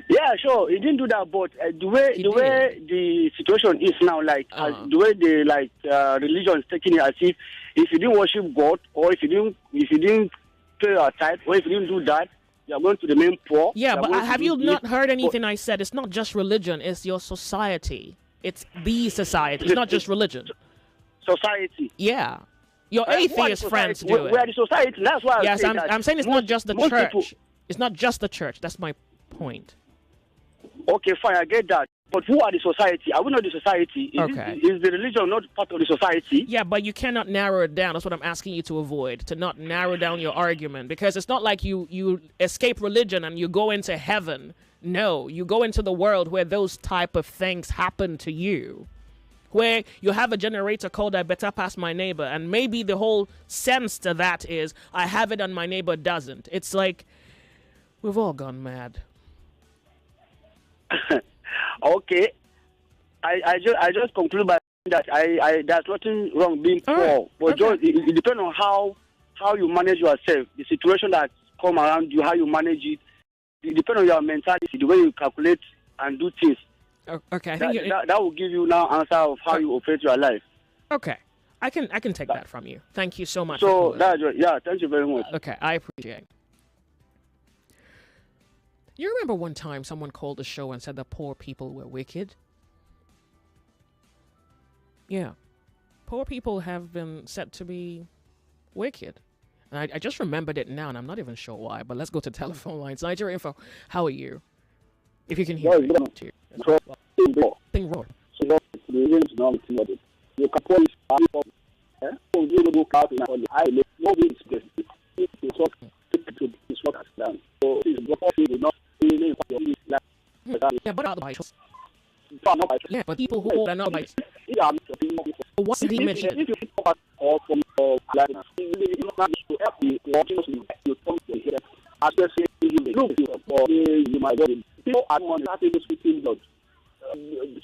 Yeah, sure. He didn't do that, but the way the situation is now, like the way the religion is taking it, as if you didn't worship God, or if you didn't pay your tithe, or if you didn't do that, you are going to remain poor. Yeah, but have you not heard anything I said? It's not just religion. It's your society. It's the society. It's not just religion. Society. Yeah. Your atheist friends do it. We are the society. That's why I'm saying it's not just the church. It's not just the church. That's my point. Okay, fine. I get that. But who are the society? Are we not the society? Is the religion not part of the society? Yeah, but you cannot narrow it down. That's what I'm asking you to avoid, to not narrow down your argument. Because it's not like you escape religion and you go into heaven. No, you go into the world where those type of things happen to you. Where you have a generator called I better pass my neighbor. And maybe the whole sense to that is I have it and my neighbor doesn't. It's like we've all gone mad. Okay, I just conclude by that I there's nothing wrong being poor, but just it depends on how you manage yourself, the situation that come around you, how you manage it. It depends on your mentality, the way you calculate and do things. Okay, I think that will give you now answer of how you operate your life. Okay, I can take that from you. Thank you so much. So thank you very much. Okay, I appreciate it. You remember one time someone called the show and said that poor people were wicked? Yeah. Poor people have been said to be wicked. And I just remembered it now, and I'm not even sure why, but let's go to telephone lines. Nigeria Info, how are you? If you can hear me. Thing wrong. Yeah, but other bites. Yeah, but people who are not bites. What's the image?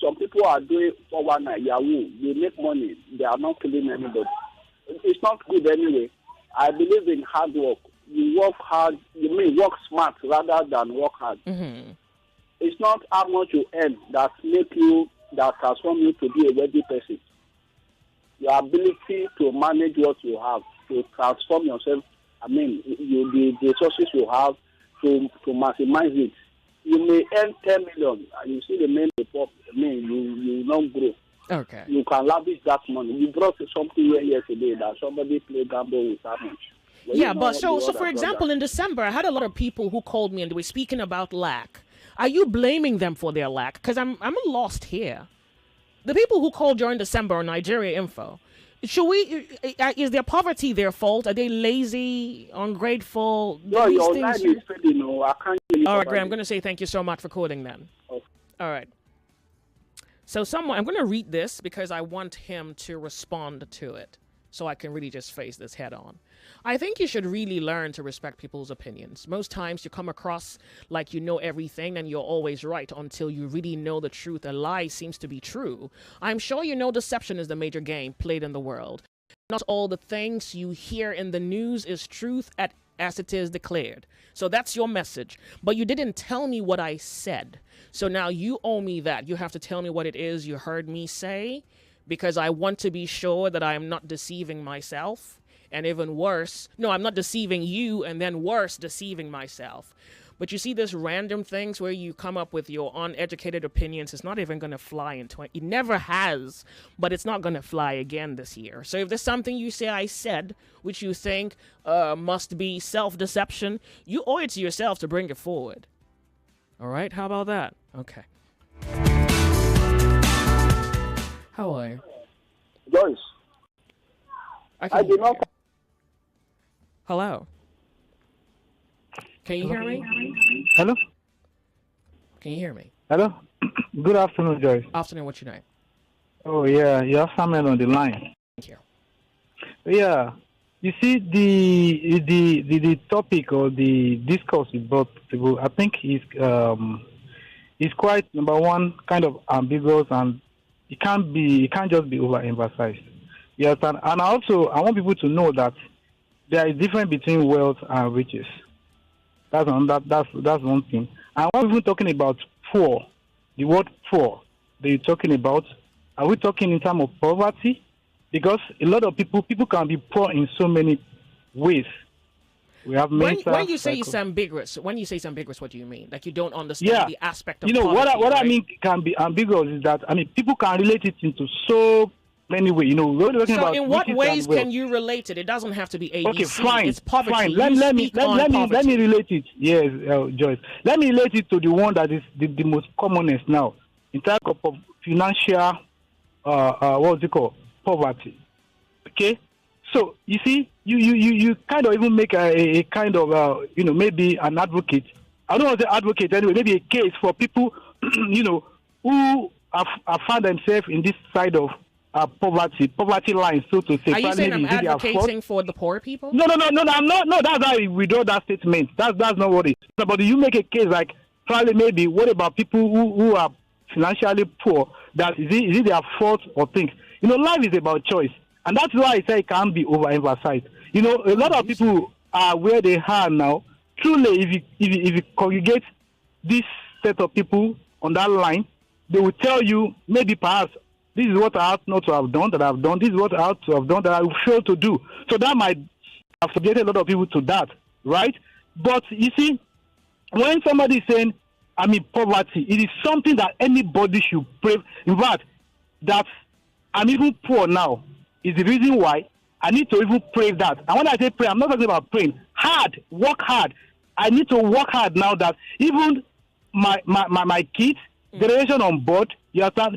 Some people are doing 419 Yahoo. They make money. They are not killing anybody. It's not good anyway. I believe in hard work. You work hard. You may work smart rather than work hard. Mm-hmm. It's not how much you earn that transform you to be a wealthy person. Your ability to manage what you have, to transform yourself. I mean, the resources you have to maximize it. You may earn 10 million and you see the main report. I mean, you don't grow. Okay. You can lavish that money. You brought something here yesterday that somebody played gamble with that much. Well, yeah, but so for example, in December, I had a lot of people who called me and they were speaking about lack. Are you blaming them for their lack? Because I'm lost here. The people who called during December on Nigeria Info, is their poverty their fault? Are they lazy, ungrateful? No, your line is fading. No, I can't hear you. All right, Graham, I'm going to say thank you so much for calling then. Okay. All right. So I'm going to read this because I want him to respond to it so I can really just face this head on. I think you should really learn to respect people's opinions. Most times you come across like you know everything and you're always right until you really know the truth. A lie seems to be true. I'm sure you know deception is the major game played in the world. Not all the things you hear in the news is truth as it is declared. So that's your message. But you didn't tell me what I said. So now you owe me that. You have to tell me what it is you heard me say, because I want to be sure that I am not deceiving myself. And even worse, no, I'm not deceiving you, and then worse, deceiving myself. But you see this random things where you come up with your uneducated opinions, it's not even going to fly in it never has, but it's not going to fly again this year. So if there's something you say I said, which you think must be self-deception, you owe it to yourself to bring it forward. All right, how about that? Okay. How are you? Joyce. I do not. Hello. Can you hear me? Hello? Can you hear me? Hello? Good afternoon, Joyce. Afternoon, what's your name? Oh, yeah, you have Samuel on the line. Thank you. Yeah. You see, the topic or the discourse you brought to, I think is quite, number one, kind of ambiguous, and it can't just be overemphasized. Yes, and also I want people to know that there is difference between wealth and riches. That's one thing. And when we're talking about poor, the word poor that you're talking about, are we talking in terms of poverty? Because a lot of people can be poor in so many ways. We have when you say it's ambiguous, what do you mean? Like you don't understand the aspect of poverty, what right? I mean can be ambiguous is that people can relate it into so many ways. We're talking about in what ways can you relate it? It doesn't have to be ABC. Okay, fine. It's poverty. Fine. Let me relate it. Yes, Joyce. Let me relate it to the one that is the most commonest now in terms of financial what's it called? Poverty. Okay. So you see, you kind of even make a kind of maybe an advocate. I don't want to say advocate anyway. Maybe a case for people who have found themselves in this side of poverty line, so to say. Are you saying I'm advocating for the poor people? No, I'm not. No, that's how we withdraw that statement. That's not what it is. But you make a case like probably maybe what about people who are financially poor? That is it their fault or things? Life is about choice. And that's why I say it can't be overemphasized. A lot of people are where they are now. Truly, if you congregate this set of people on that line, they will tell you maybe perhaps this is what I ought not to have done that I've done. This is what I ought to have done that I failed to do. So that might have subjected a lot of people to that, right? But you see, when somebody is saying, poverty, it is something that anybody should pray. In fact, that I'm even poor now is the reason why I need to even pray that. And when I say pray, I'm not talking about praying. Hard, work hard. I need to work hard now that even my kids, generation on board,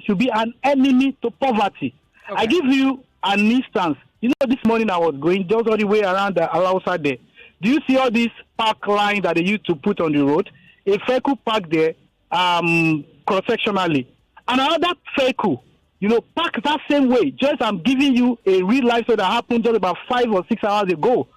should be an enemy to poverty. Okay. I give you an instance. This morning I was going just all the way around the Alausa there. Do you see all this park line that they used to put on the road? A vehicle parked there cross-sectionally. And another vehicle, park that same way. Just I'm giving you a real life story that happened just about 5 or 6 hours ago.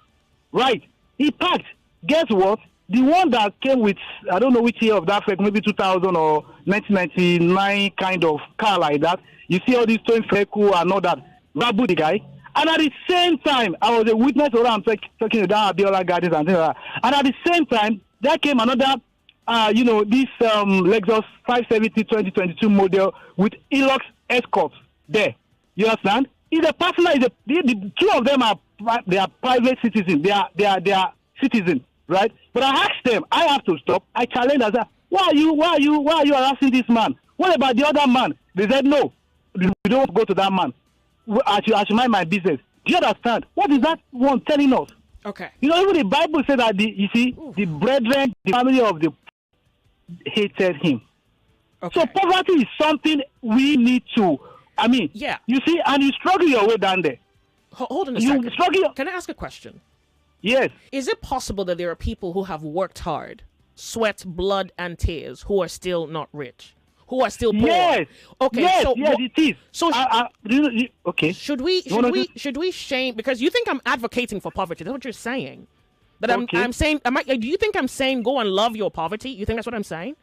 Right. He parked. Guess what? The one that came with, I don't know which year of that, maybe 2000 or 1999 kind of car like that. You see all these towing vehicle and all that. Rabu the guy. And at the same time, I was a witness to what I'm talking about Abiola Gardens and things like that. And at the same time, there came another, this Lexus 570 2022 model with Elox Escorts there. You understand? It's a personal. The two of them are private citizens. They are citizens, right? But I asked them. I have to stop. I challenged. I said, why are you harassing this man? What about the other man? They said no. We don't go to that man. I should mind my business. Do you understand? What is that one telling us? Okay. Even the Bible said that the brethren, the family of the hated him. Okay. So poverty is something we need to. You see, and you struggle your way down there. Hold on a second. Can I ask a question? Yes. Is it possible that there are people who have worked hard, sweat, blood, and tears, who are still not rich, who are still poor? Yes. Okay. Yes, it is. So okay. Should we shame? Because you think I'm advocating for poverty. That's what you're saying. But I'm saying. Do you think I'm saying go and love your poverty? You think that's what I'm saying?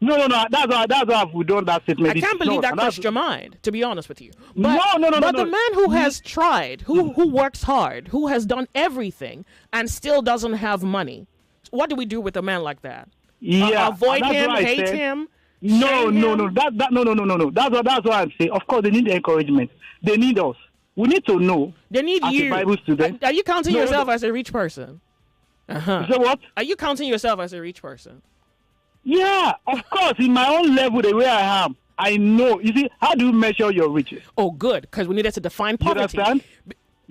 No. That's how we've done that statement. I can't believe that crossed your mind, to be honest with you. But, no. But the man who has tried, who works hard, who has done everything, and still doesn't have money, what do we do with a man like that? Yeah, avoid him, hate him. No. That's what I'm saying. Of course, they need encouragement. They need us. We need to know. They need as you. A Bible student. Are you counting yourself as a rich person? So what? Are you counting yourself as a rich person? Yeah, of course. In my own level, the way I am, I know. You see, how do you measure your riches? Oh, good, because we needed to define poverty. You understand?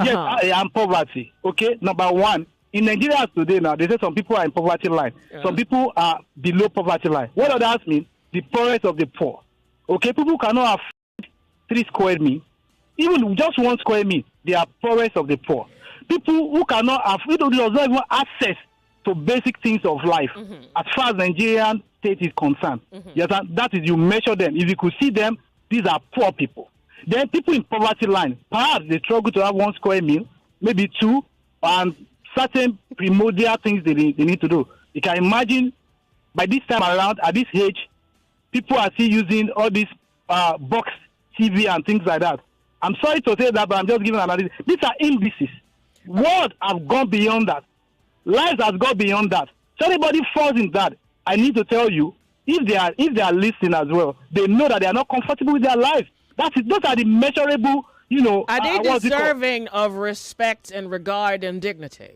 Yes, I am poverty. Okay, number one. In Nigeria today now, they say some people are in poverty line. Some people are below poverty line. What does that mean? The poorest of the poor. Okay, people cannot afford 3 square meals. Even just 1 square meal, they are poorest of the poor. People who cannot afford, does not even access to basic things of life, as far as Nigerian state is concerned. Yes, that is, you measure them. If you could see them, these are poor people. Then people in poverty line, perhaps they struggle to have 1 square meal. maybe 2, and certain primordial things they need to do. You can imagine by this time around, at this age, people are still using all these box TV and things like that. I'm sorry to say that, but I'm just giving an analysis. These are indices. World have gone beyond that. Lives has gone beyond that. So anybody falls in that, I need to tell you, if they are listening as well, they know that they are not comfortable with their life. Those are the measurable, Are they deserving of respect and regard and dignity?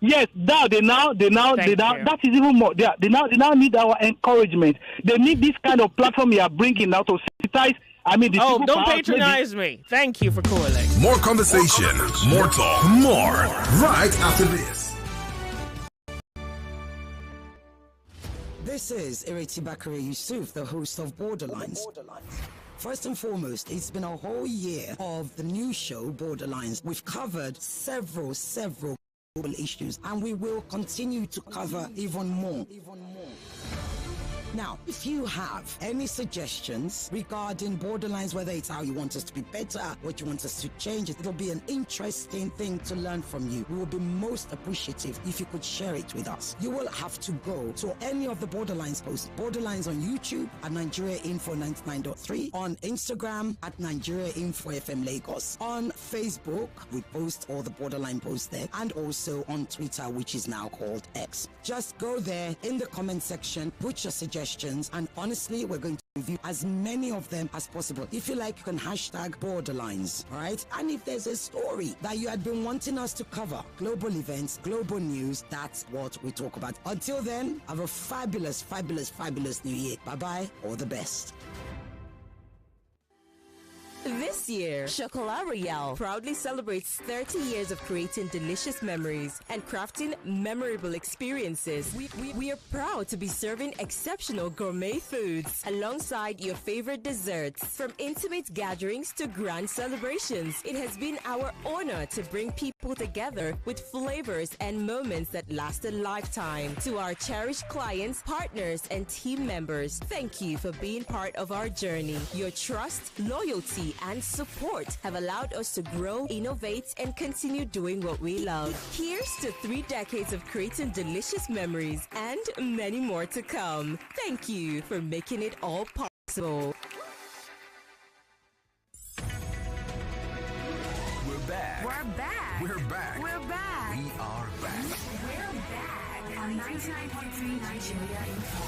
Yes, that that is even more. They now need our encouragement. They need this kind of platform you are bringing now to sensitize. Don't patronize me. Thank you for calling. More conversation, more talk, more right after this. This is Ireti Bakare Yusuf, the host of Borderlines. First and foremost, it's been a whole year of the new show, Borderlines. We've covered several global issues, and we will continue to cover even more. Now, if you have any suggestions regarding Borderlines, whether it's how you want us to be better, what you want us to change, it'll be an interesting thing to learn from you. We will be most appreciative if you could share it with us. You will have to go to any of the Borderlines posts. Borderlines on YouTube at Nigeria Info 99.3, on Instagram at Nigeria Info FM Lagos, on Facebook, we post all the Borderline posts there, and also on Twitter, which is now called X. Just go there in the comment section, put your suggestions, and honestly, we're going to review as many of them as possible. If you like, you can hashtag Borderlines, all right? And if there's a story that you had been wanting us to cover, global events, global news, that's what we talk about. Until then, have a fabulous new year. Bye-bye, all the best. This year, Chocolat Royale proudly celebrates 30 years of creating delicious memories and crafting memorable experiences. We are proud to be serving exceptional gourmet foods alongside your favorite desserts. From intimate gatherings to grand celebrations, it has been our honor to bring people together with flavors and moments that last a lifetime. To our cherished clients, partners, and team members, thank you for being part of our journey. Your trust, loyalty, and support have allowed us to grow, innovate, and continue doing what we love. Here's to 3 decades of creating delicious memories and many more to come. Thank you for making it all possible. We're back. We're back. We're back. We're back. We are back. We're back on 99.3 Nigeria Info.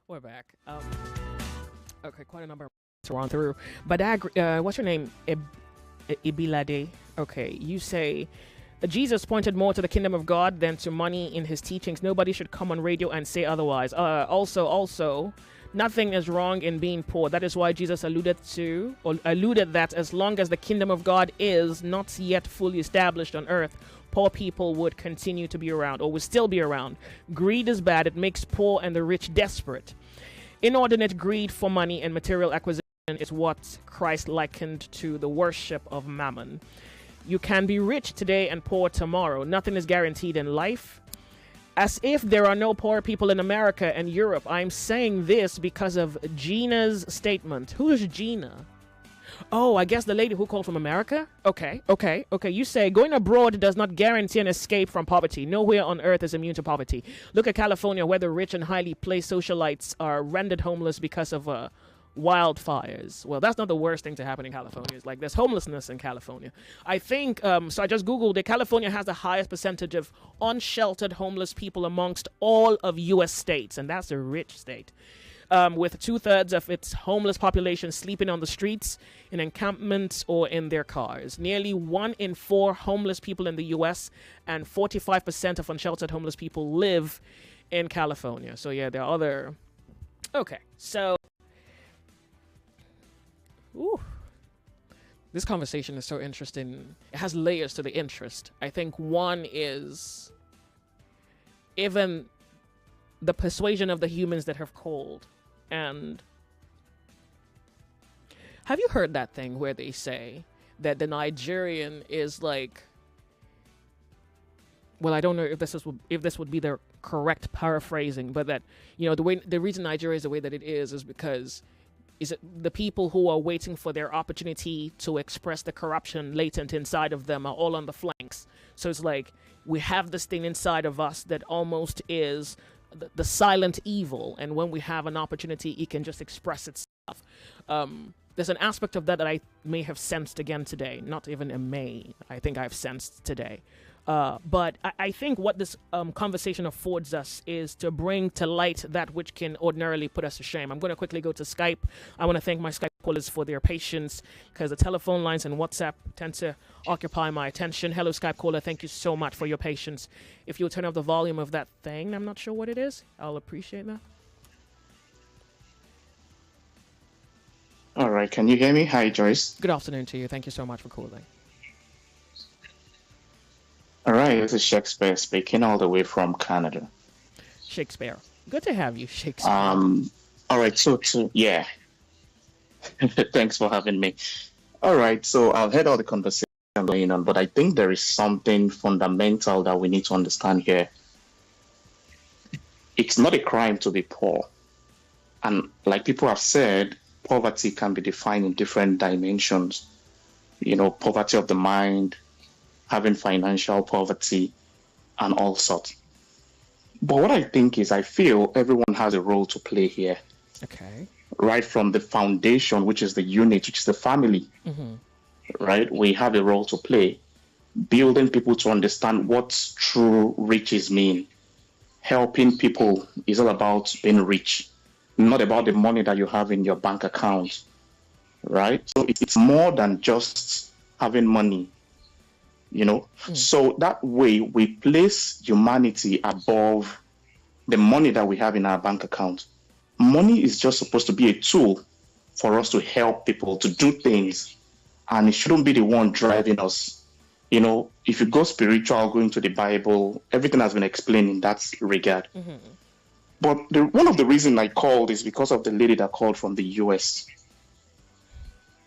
We're back. Okay, quite a number to run through. But what's your name? Ibilade. Okay, you say Jesus pointed more to the kingdom of God than to money in his teachings. Nobody should come on radio and say otherwise. Also, nothing is wrong in being poor. That is why Jesus alluded that as long as the kingdom of God is not yet fully established on earth, poor people would continue to be around, or would still be around. Greed is bad. It makes poor and the rich desperate. Inordinate greed for money and material acquisition is what Christ likened to the worship of mammon. You can be rich today and poor tomorrow. Nothing is guaranteed in life. As if there are no poor people in America and Europe. I'm saying this because of Gina's statement. Who is Gina? Oh, I guess the lady who called from America? Okay. You say going abroad does not guarantee an escape from poverty. Nowhere on earth is immune to poverty. Look at California, where the rich and highly placed socialites are rendered homeless because of wildfires. Well, that's not the worst thing to happen in California. It's like there's homelessness in California. I think, so I just Googled it. California has the highest percentage of unsheltered homeless people amongst all of U.S. states, and that's a rich state. With 2/3 of its homeless population sleeping on the streets, in encampments, or in their cars. Nearly 1 in 4 homeless people in the U.S. and 45% of unsheltered homeless people live in California. So yeah, there are other... Okay, so... Ooh. This conversation is so interesting. It has layers to the interest. I think one is even the persuasion of the humans that have called. And have you heard that thing where they say that the Nigerian is like, well, I don't know if this would be the correct paraphrasing, but that, you know, the reason Nigeria is the way that it is because is it the people who are waiting for their opportunity to express the corruption latent inside of them are all on the flanks. So it's like we have this thing inside of us that almost is the silent evil, and when we have an opportunity, it can just express itself. There's an aspect of that that I may have sensed again today. Not even a may. I think I've sensed today. But I think what this conversation affords us is to bring to light that which can ordinarily put us to shame. I'm going to quickly go to Skype. I want to thank my Skype callers for their patience, because the telephone lines and WhatsApp tend to occupy my attention. Hello, Skype caller. Thank you so much for your patience. If you'll turn up the volume of that thing, I'm not sure what it is, I'll appreciate that. All right. Can you hear me? Hi, Joyce. Good afternoon to you. Thank you so much for calling. All right. This is Shakespeare speaking all the way from Canada. Shakespeare. Good to have you, Shakespeare. All right. So yeah. Thanks for having me. All right. So I've heard all the conversation going on, but I think there is something fundamental that we need to understand here. It's not a crime to be poor. And like people have said, poverty can be defined in different dimensions. You know, poverty of the mind, having financial poverty, and all sorts. But what I think is, I feel everyone has a role to play here. Okay. Right from the foundation, which is the unit, which is the family. Mm-hmm. Right? We have a role to play. Building people to understand what true riches mean. Helping people is all about being rich, not about the money that you have in your bank account. Right? So it's more than just having money. You know, so that way we place humanity above the money that we have in our bank account. Money is just supposed to be a tool for us to help people to do things, and it shouldn't be the one driving us. You know, if you go spiritual, going to the Bible, everything has been explained in that regard. Mm-hmm. But one of the reasons I called is because of the lady that called from the US.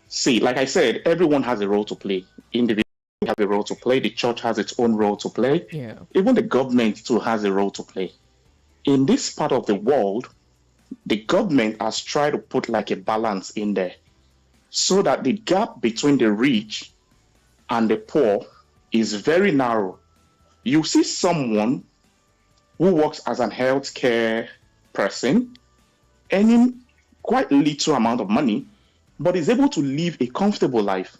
See, like I said, everyone has a role to play. Individuals have a role to play. The church has its own role to play. Yeah. Even the government too has a role to play. In this part of the world, the government has tried to put like a balance in there so that the gap between the rich and the poor is very narrow. You see someone who works as an healthcare person earning quite little amount of money, but is able to live a comfortable life.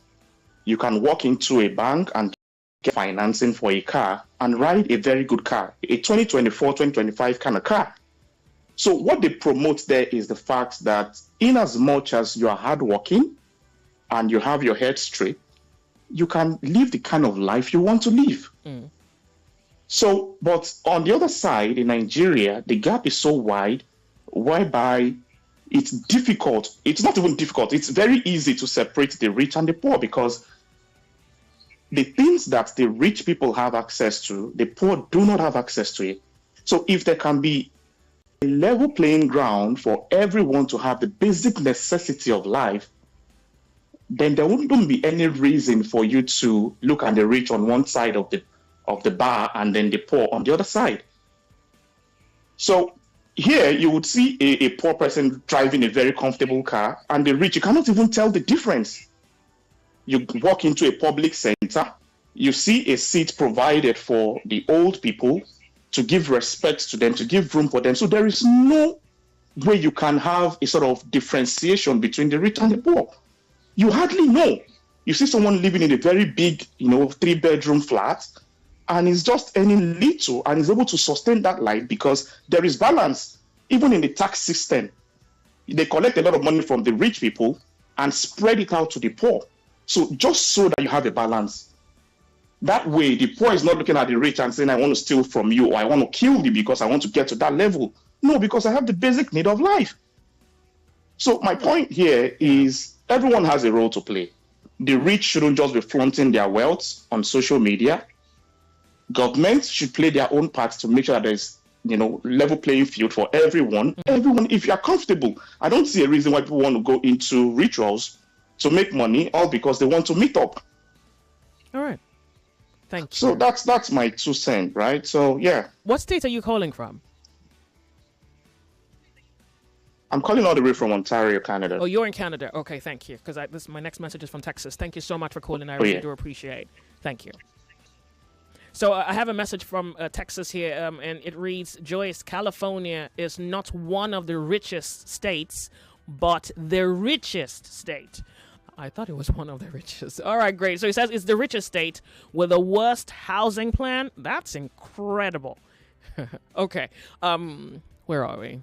You can walk into a bank and get financing for a car and ride a very good car, a 2024, 2025 kind of car. So what they promote there is the fact that in as much as you are hardworking and you have your head straight, you can live the kind of life you want to live. Mm. So, but on the other side, in Nigeria, the gap is so wide, whereby it's difficult. It's not even difficult. It's very easy to separate the rich and the poor, because the things that the rich people have access to, the poor do not have access to it. So if there can be a level playing ground for everyone to have the basic necessity of life, then there wouldn't be any reason for you to look at the rich on one side of the bar and then the poor on the other side. So here you would see a poor person driving a very comfortable car, and the rich, you cannot even tell the difference. You walk into a public center, you see a seat provided for the old people to give respect to them, to give room for them. So there is no way you can have a sort of differentiation between the rich and the poor. You hardly know. You see someone living in a very big, 3-bedroom flat, and is just earning little and is able to sustain that life because there is balance. Even in the tax system, they collect a lot of money from the rich people and spread it out to the poor. So just so that you have a balance. That way, the poor is not looking at the rich and saying, I want to steal from you, or I want to kill you because I want to get to that level. No, because I have the basic need of life. So my point here is everyone has a role to play. The rich shouldn't just be flaunting their wealth on social media. Governments should play their own part to make sure that there's level playing field for everyone. Everyone, if you are comfortable, I don't see a reason why people want to go into rituals to make money, all because they want to meet up. All right. Thank you. So that's my 2 cents, right? So yeah. What state are you calling from? I'm calling all the way from Ontario, Canada. Oh, you're in Canada. Okay, thank you. Because my next message is from Texas. Thank you so much for calling. I really do appreciate. Thank you. So I have a message from Texas here, and it reads, Joyce, California is not one of the richest states, but the richest state. I thought it was one of the richest. All right, great. So he says it's the richest state with the worst housing plan. That's incredible. Okay. Where are we?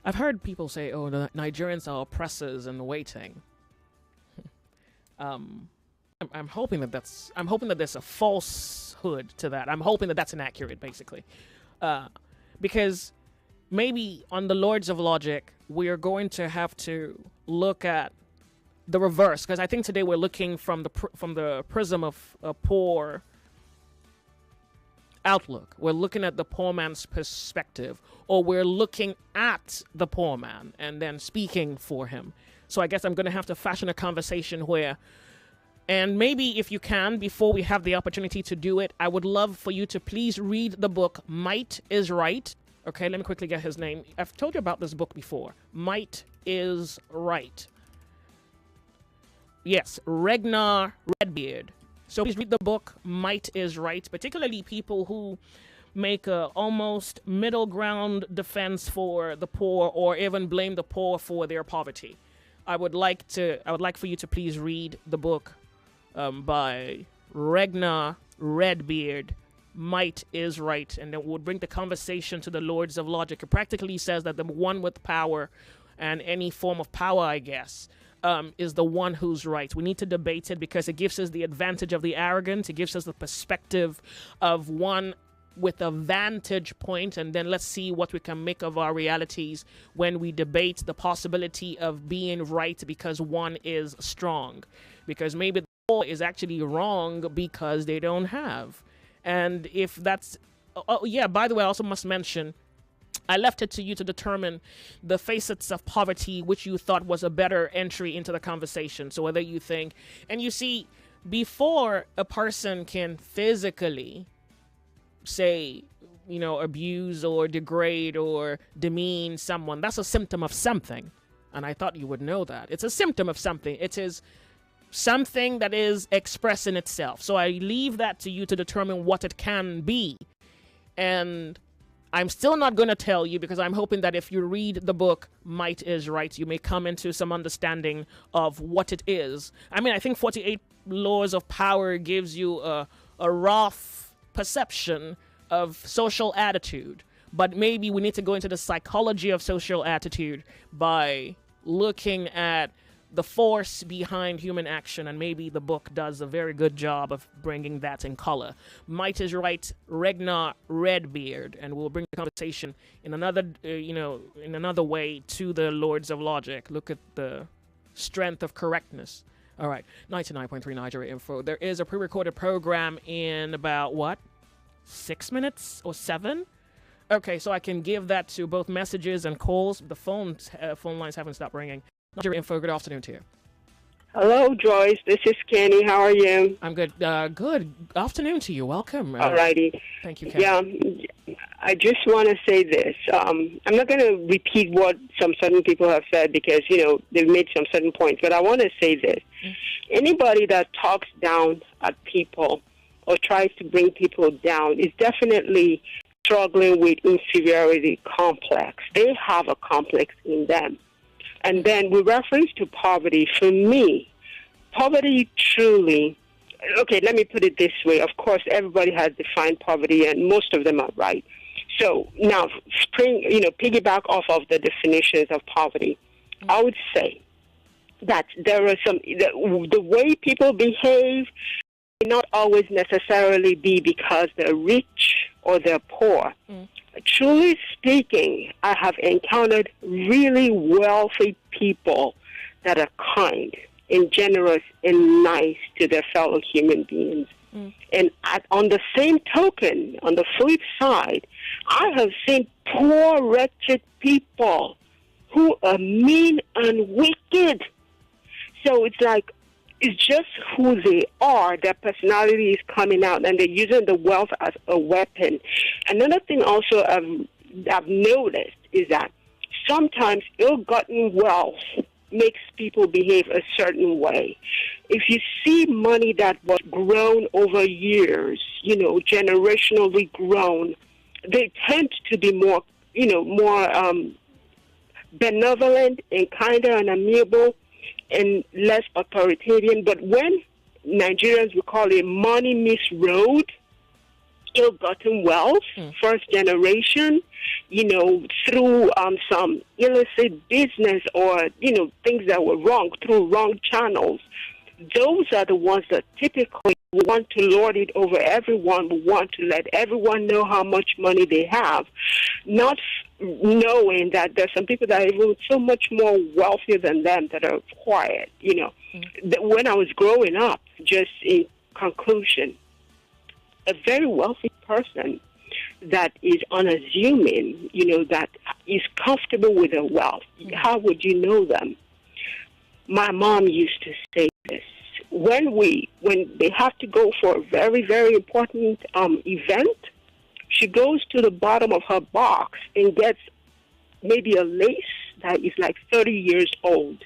I've heard people say, oh, the Nigerians are oppressors and waiting. I'm hoping that there's a falsehood to that. I'm hoping that that's inaccurate, basically. Because maybe on the Lords of Logic, we are going to have to look at the reverse. Because I think today we're looking from the prism of a poor outlook. We're looking at the poor man's perspective, or we're looking at the poor man and then speaking for him. So I guess I'm going to have to fashion a conversation where, and maybe if you can, before we have the opportunity to do it, I would love for you to please read the book Might is Right. Okay, let me quickly get his name. I've told you about this book before. Might is Right. Yes, Ragnar Redbeard. So please read the book Might is Right, particularly people who make a almost middle ground defense for the poor, or even blame the poor for their poverty. I would like for you to please read the book by Ragnar Redbeard, Might is Right, and then we'll bring the conversation to the Lords of Logic. It practically says that the one with power and any form of power, I guess, is the one who's right. We need to debate it because it gives us the advantage of the arrogant. It gives us the perspective of one with a vantage point, and then let's see what we can make of our realities when we debate the possibility of being right because one is strong. Because maybe the poor is actually wrong because they don't have. And if that's... Oh, yeah, by the way, I also must mention, I left it to you to determine the facets of poverty which you thought was a better entry into the conversation. So whether you think... And you see, before a person can physically say, abuse or degrade or demean someone, that's a symptom of something. And I thought you would know that. It's a symptom of something. It is something that is expressing itself. So I leave that to you to determine what it can be. And I'm still not going to tell you because I'm hoping that if you read the book Might is Right, you may come into some understanding of what it is. I mean, I think 48 Laws of Power gives you a rough perception of social attitude, but maybe we need to go into the psychology of social attitude by looking at the force behind human action, and maybe the book does a very good job of bringing that in color. Might is Right, Ragnar Redbeard, and we'll bring the conversation in another, in another way to the Lords of Logic. Look at the strength of correctness. All right, 99.3 Nigeria Info. There is a pre-recorded program in about, 6 minutes or 7? Okay, so I can give that to both messages and calls. The phone lines haven't stopped ringing. Nigeria Info, good afternoon to you. Hello, Joyce. This is Kenny. How are you? I'm good. Good afternoon to you. Welcome. All righty. Thank you, Kenny. Yeah, I just want to say this. I'm not going to repeat what some certain people have said because, they've made some certain points. But I want to say this. Anybody that talks down at people or tries to bring people down is definitely struggling with inferiority complex. They have a complex in them. And then with reference to poverty, for me, poverty truly, okay, let me put it this way. Of course, everybody has defined poverty, and most of them are right. So now, piggyback off of the definitions of poverty, I would say that there are the way people behave may not always necessarily be because they're rich or they're poor. Truly speaking, I have encountered really wealthy people that are kind and generous and nice to their fellow human beings. And on the same token, on the flip side, I have seen poor, wretched people who are mean and wicked. So it's like, it's just who they are. Their personality is coming out, and they're using the wealth as a weapon. Another thing also I've noticed is that sometimes ill-gotten wealth makes people behave a certain way. If you see money that was grown over years, generationally grown, they tend to be more, more benevolent and kinder and amiable and less authoritarian. But when Nigerians, we call it money misroad, ill-gotten wealth, first generation, through some illicit business or, things that were wrong, through wrong channels, those are the ones that typically want to lord it over everyone, want to let everyone know how much money they have, not knowing that there's some people that are even so much more wealthier than them that are quiet, When I was growing up, just in conclusion, a very wealthy person that is unassuming, that is comfortable with their wealth, how would you know them? My mom used to say this. When they have to go for a very, very important event, she goes to the bottom of her box and gets maybe a lace that is like 30 years old.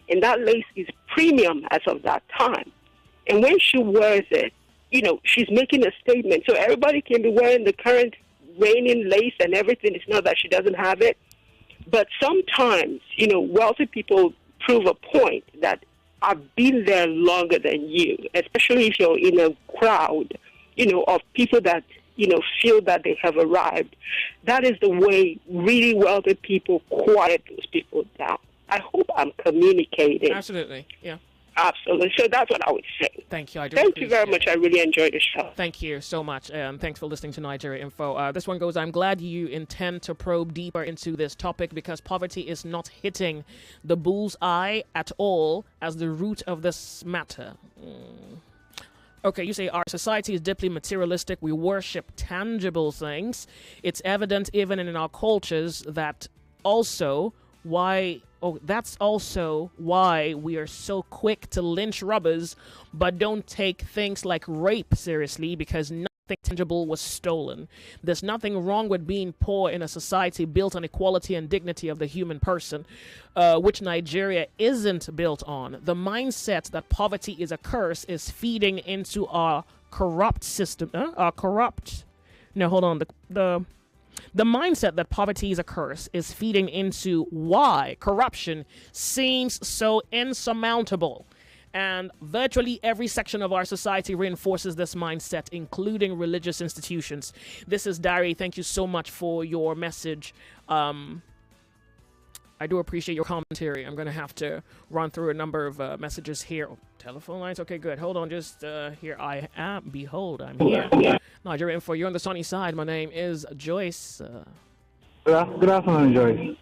And that lace is premium as of that time. And when she wears it, she's making a statement. So everybody can be wearing the current reigning lace and everything. It's not that she doesn't have it. But sometimes, wealthy people prove a point that I've been there longer than you, especially if you're in a crowd, of people that, feel that they have arrived. That is the way really wealthy people quiet those people down. I hope I'm communicating. Absolutely, yeah. Absolutely. So that's what I would say. Thank you. Thank you very much. I really enjoyed the show. Thank you so much. Thanks for listening to Nigeria Info. This one goes, I'm glad you intend to probe deeper into this topic because poverty is not hitting the bull's eye at all as the root of this matter. Okay, you say our society is deeply materialistic. We worship tangible things. It's evident even in our cultures that also that's also why we are so quick to lynch robbers, but don't take things like rape seriously because nothing tangible was stolen. There's nothing wrong with being poor in a society built on equality and dignity of the human person, which Nigeria isn't built on. The mindset that poverty is a curse is feeding into our corrupt system. The mindset that poverty is a curse is feeding into why corruption seems so insurmountable. And virtually every section of our society reinforces this mindset, including religious institutions. This is Dari. Thank you so much for your message. I do appreciate your commentary. I'm going to have to run through a number of messages here. Oh, telephone lines? Okay, good. Hold on. Just here I am. Behold, I'm here. Nigeria Info, you're on the sunny side. My name is Joyce. Good afternoon, Joyce.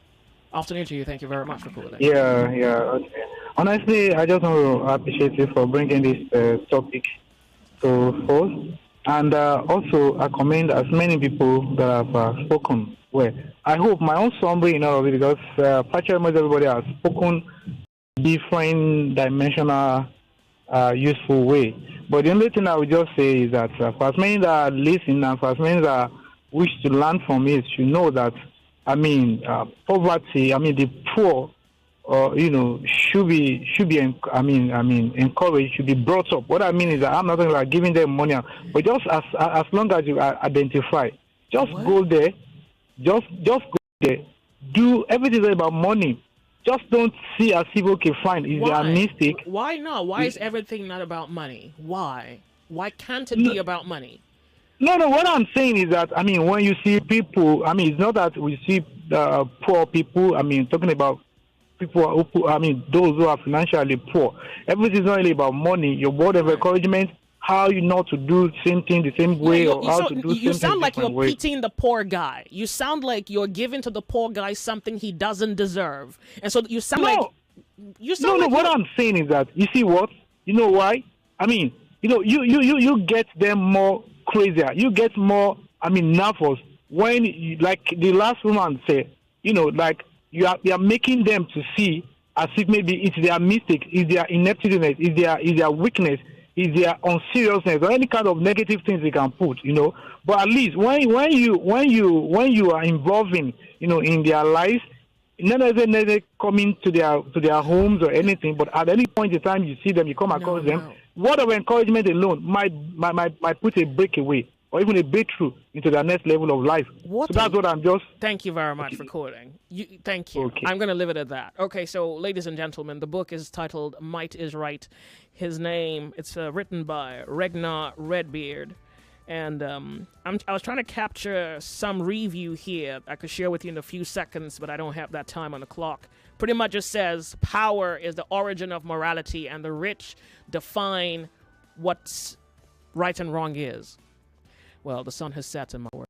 Afternoon to you. Thank you very much for calling. Yeah. Okay. Honestly, I just want to appreciate you for bringing this topic to forth. And also, I commend as many people that have spoken. Well, I hope my own summary in all of it, because practically almost everybody has spoken different dimensional, useful way. But the only thing I would just say is that for as many that listen and for as many that wish to learn from it, should know that, poverty, the poor, should be encouraged, should be brought up. What I mean is that I'm not talking about giving them money, but just as long as you identify, just go there, just go there, do everything about money. Just don't see as if, okay, fine, is there a mistake? Why not? Why is everything not about money? Why? Why can't it be about money? No, what I'm saying is that, when you see people, it's not that we see poor people, talking about people who, those who are financially poor. Everything is not really about money. Your word of encouragement, how you know to do same thing the same way, or how to do you same sound thing like you're way. pitying the poor guy. You sound like you're giving to the poor guy something he doesn't deserve, and so you sound like What I'm saying is that, you see what? You know why? You get them more crazier. You get more, nervous when, like the last woman said, you are making them to see as if maybe it's their mistake, it's their ineptitude, it's their weakness, it's their unseriousness, or any kind of negative things they can put, But at least when you are involving, in their lives, not necessarily coming to their homes or anything, but at any point in time you see them, you come across them. Word of encouragement alone might put a breakaway or even a breakthrough into their next level of life. So that's what I'm just... Thank you very much for quoting. Thank you. Okay. I'm going to leave it at that. Okay, so ladies and gentlemen, the book is titled Might is Right. His name, it's written by Regnar Redbeard. And I was trying to capture some review here I could share with you in a few seconds, but I don't have that time on the clock. Pretty much just says, power is the origin of morality, and the rich define what's right and wrong is. Well, the sun has set in my work.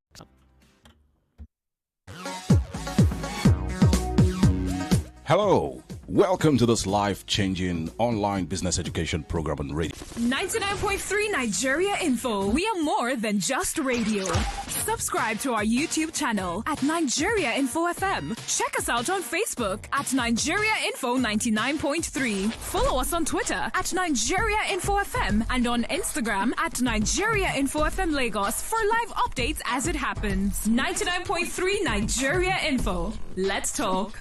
Hello. Welcome to this life-changing online business education program on radio. 99.3 Nigeria Info. We are more than just radio. Subscribe to our YouTube channel at Nigeria Info FM. Check us out on Facebook at Nigeria Info 99.3. Follow us on Twitter at Nigeria Info FM and on Instagram at Nigeria Info FM Lagos for live updates as it happens. 99.3 Nigeria Info. Let's talk.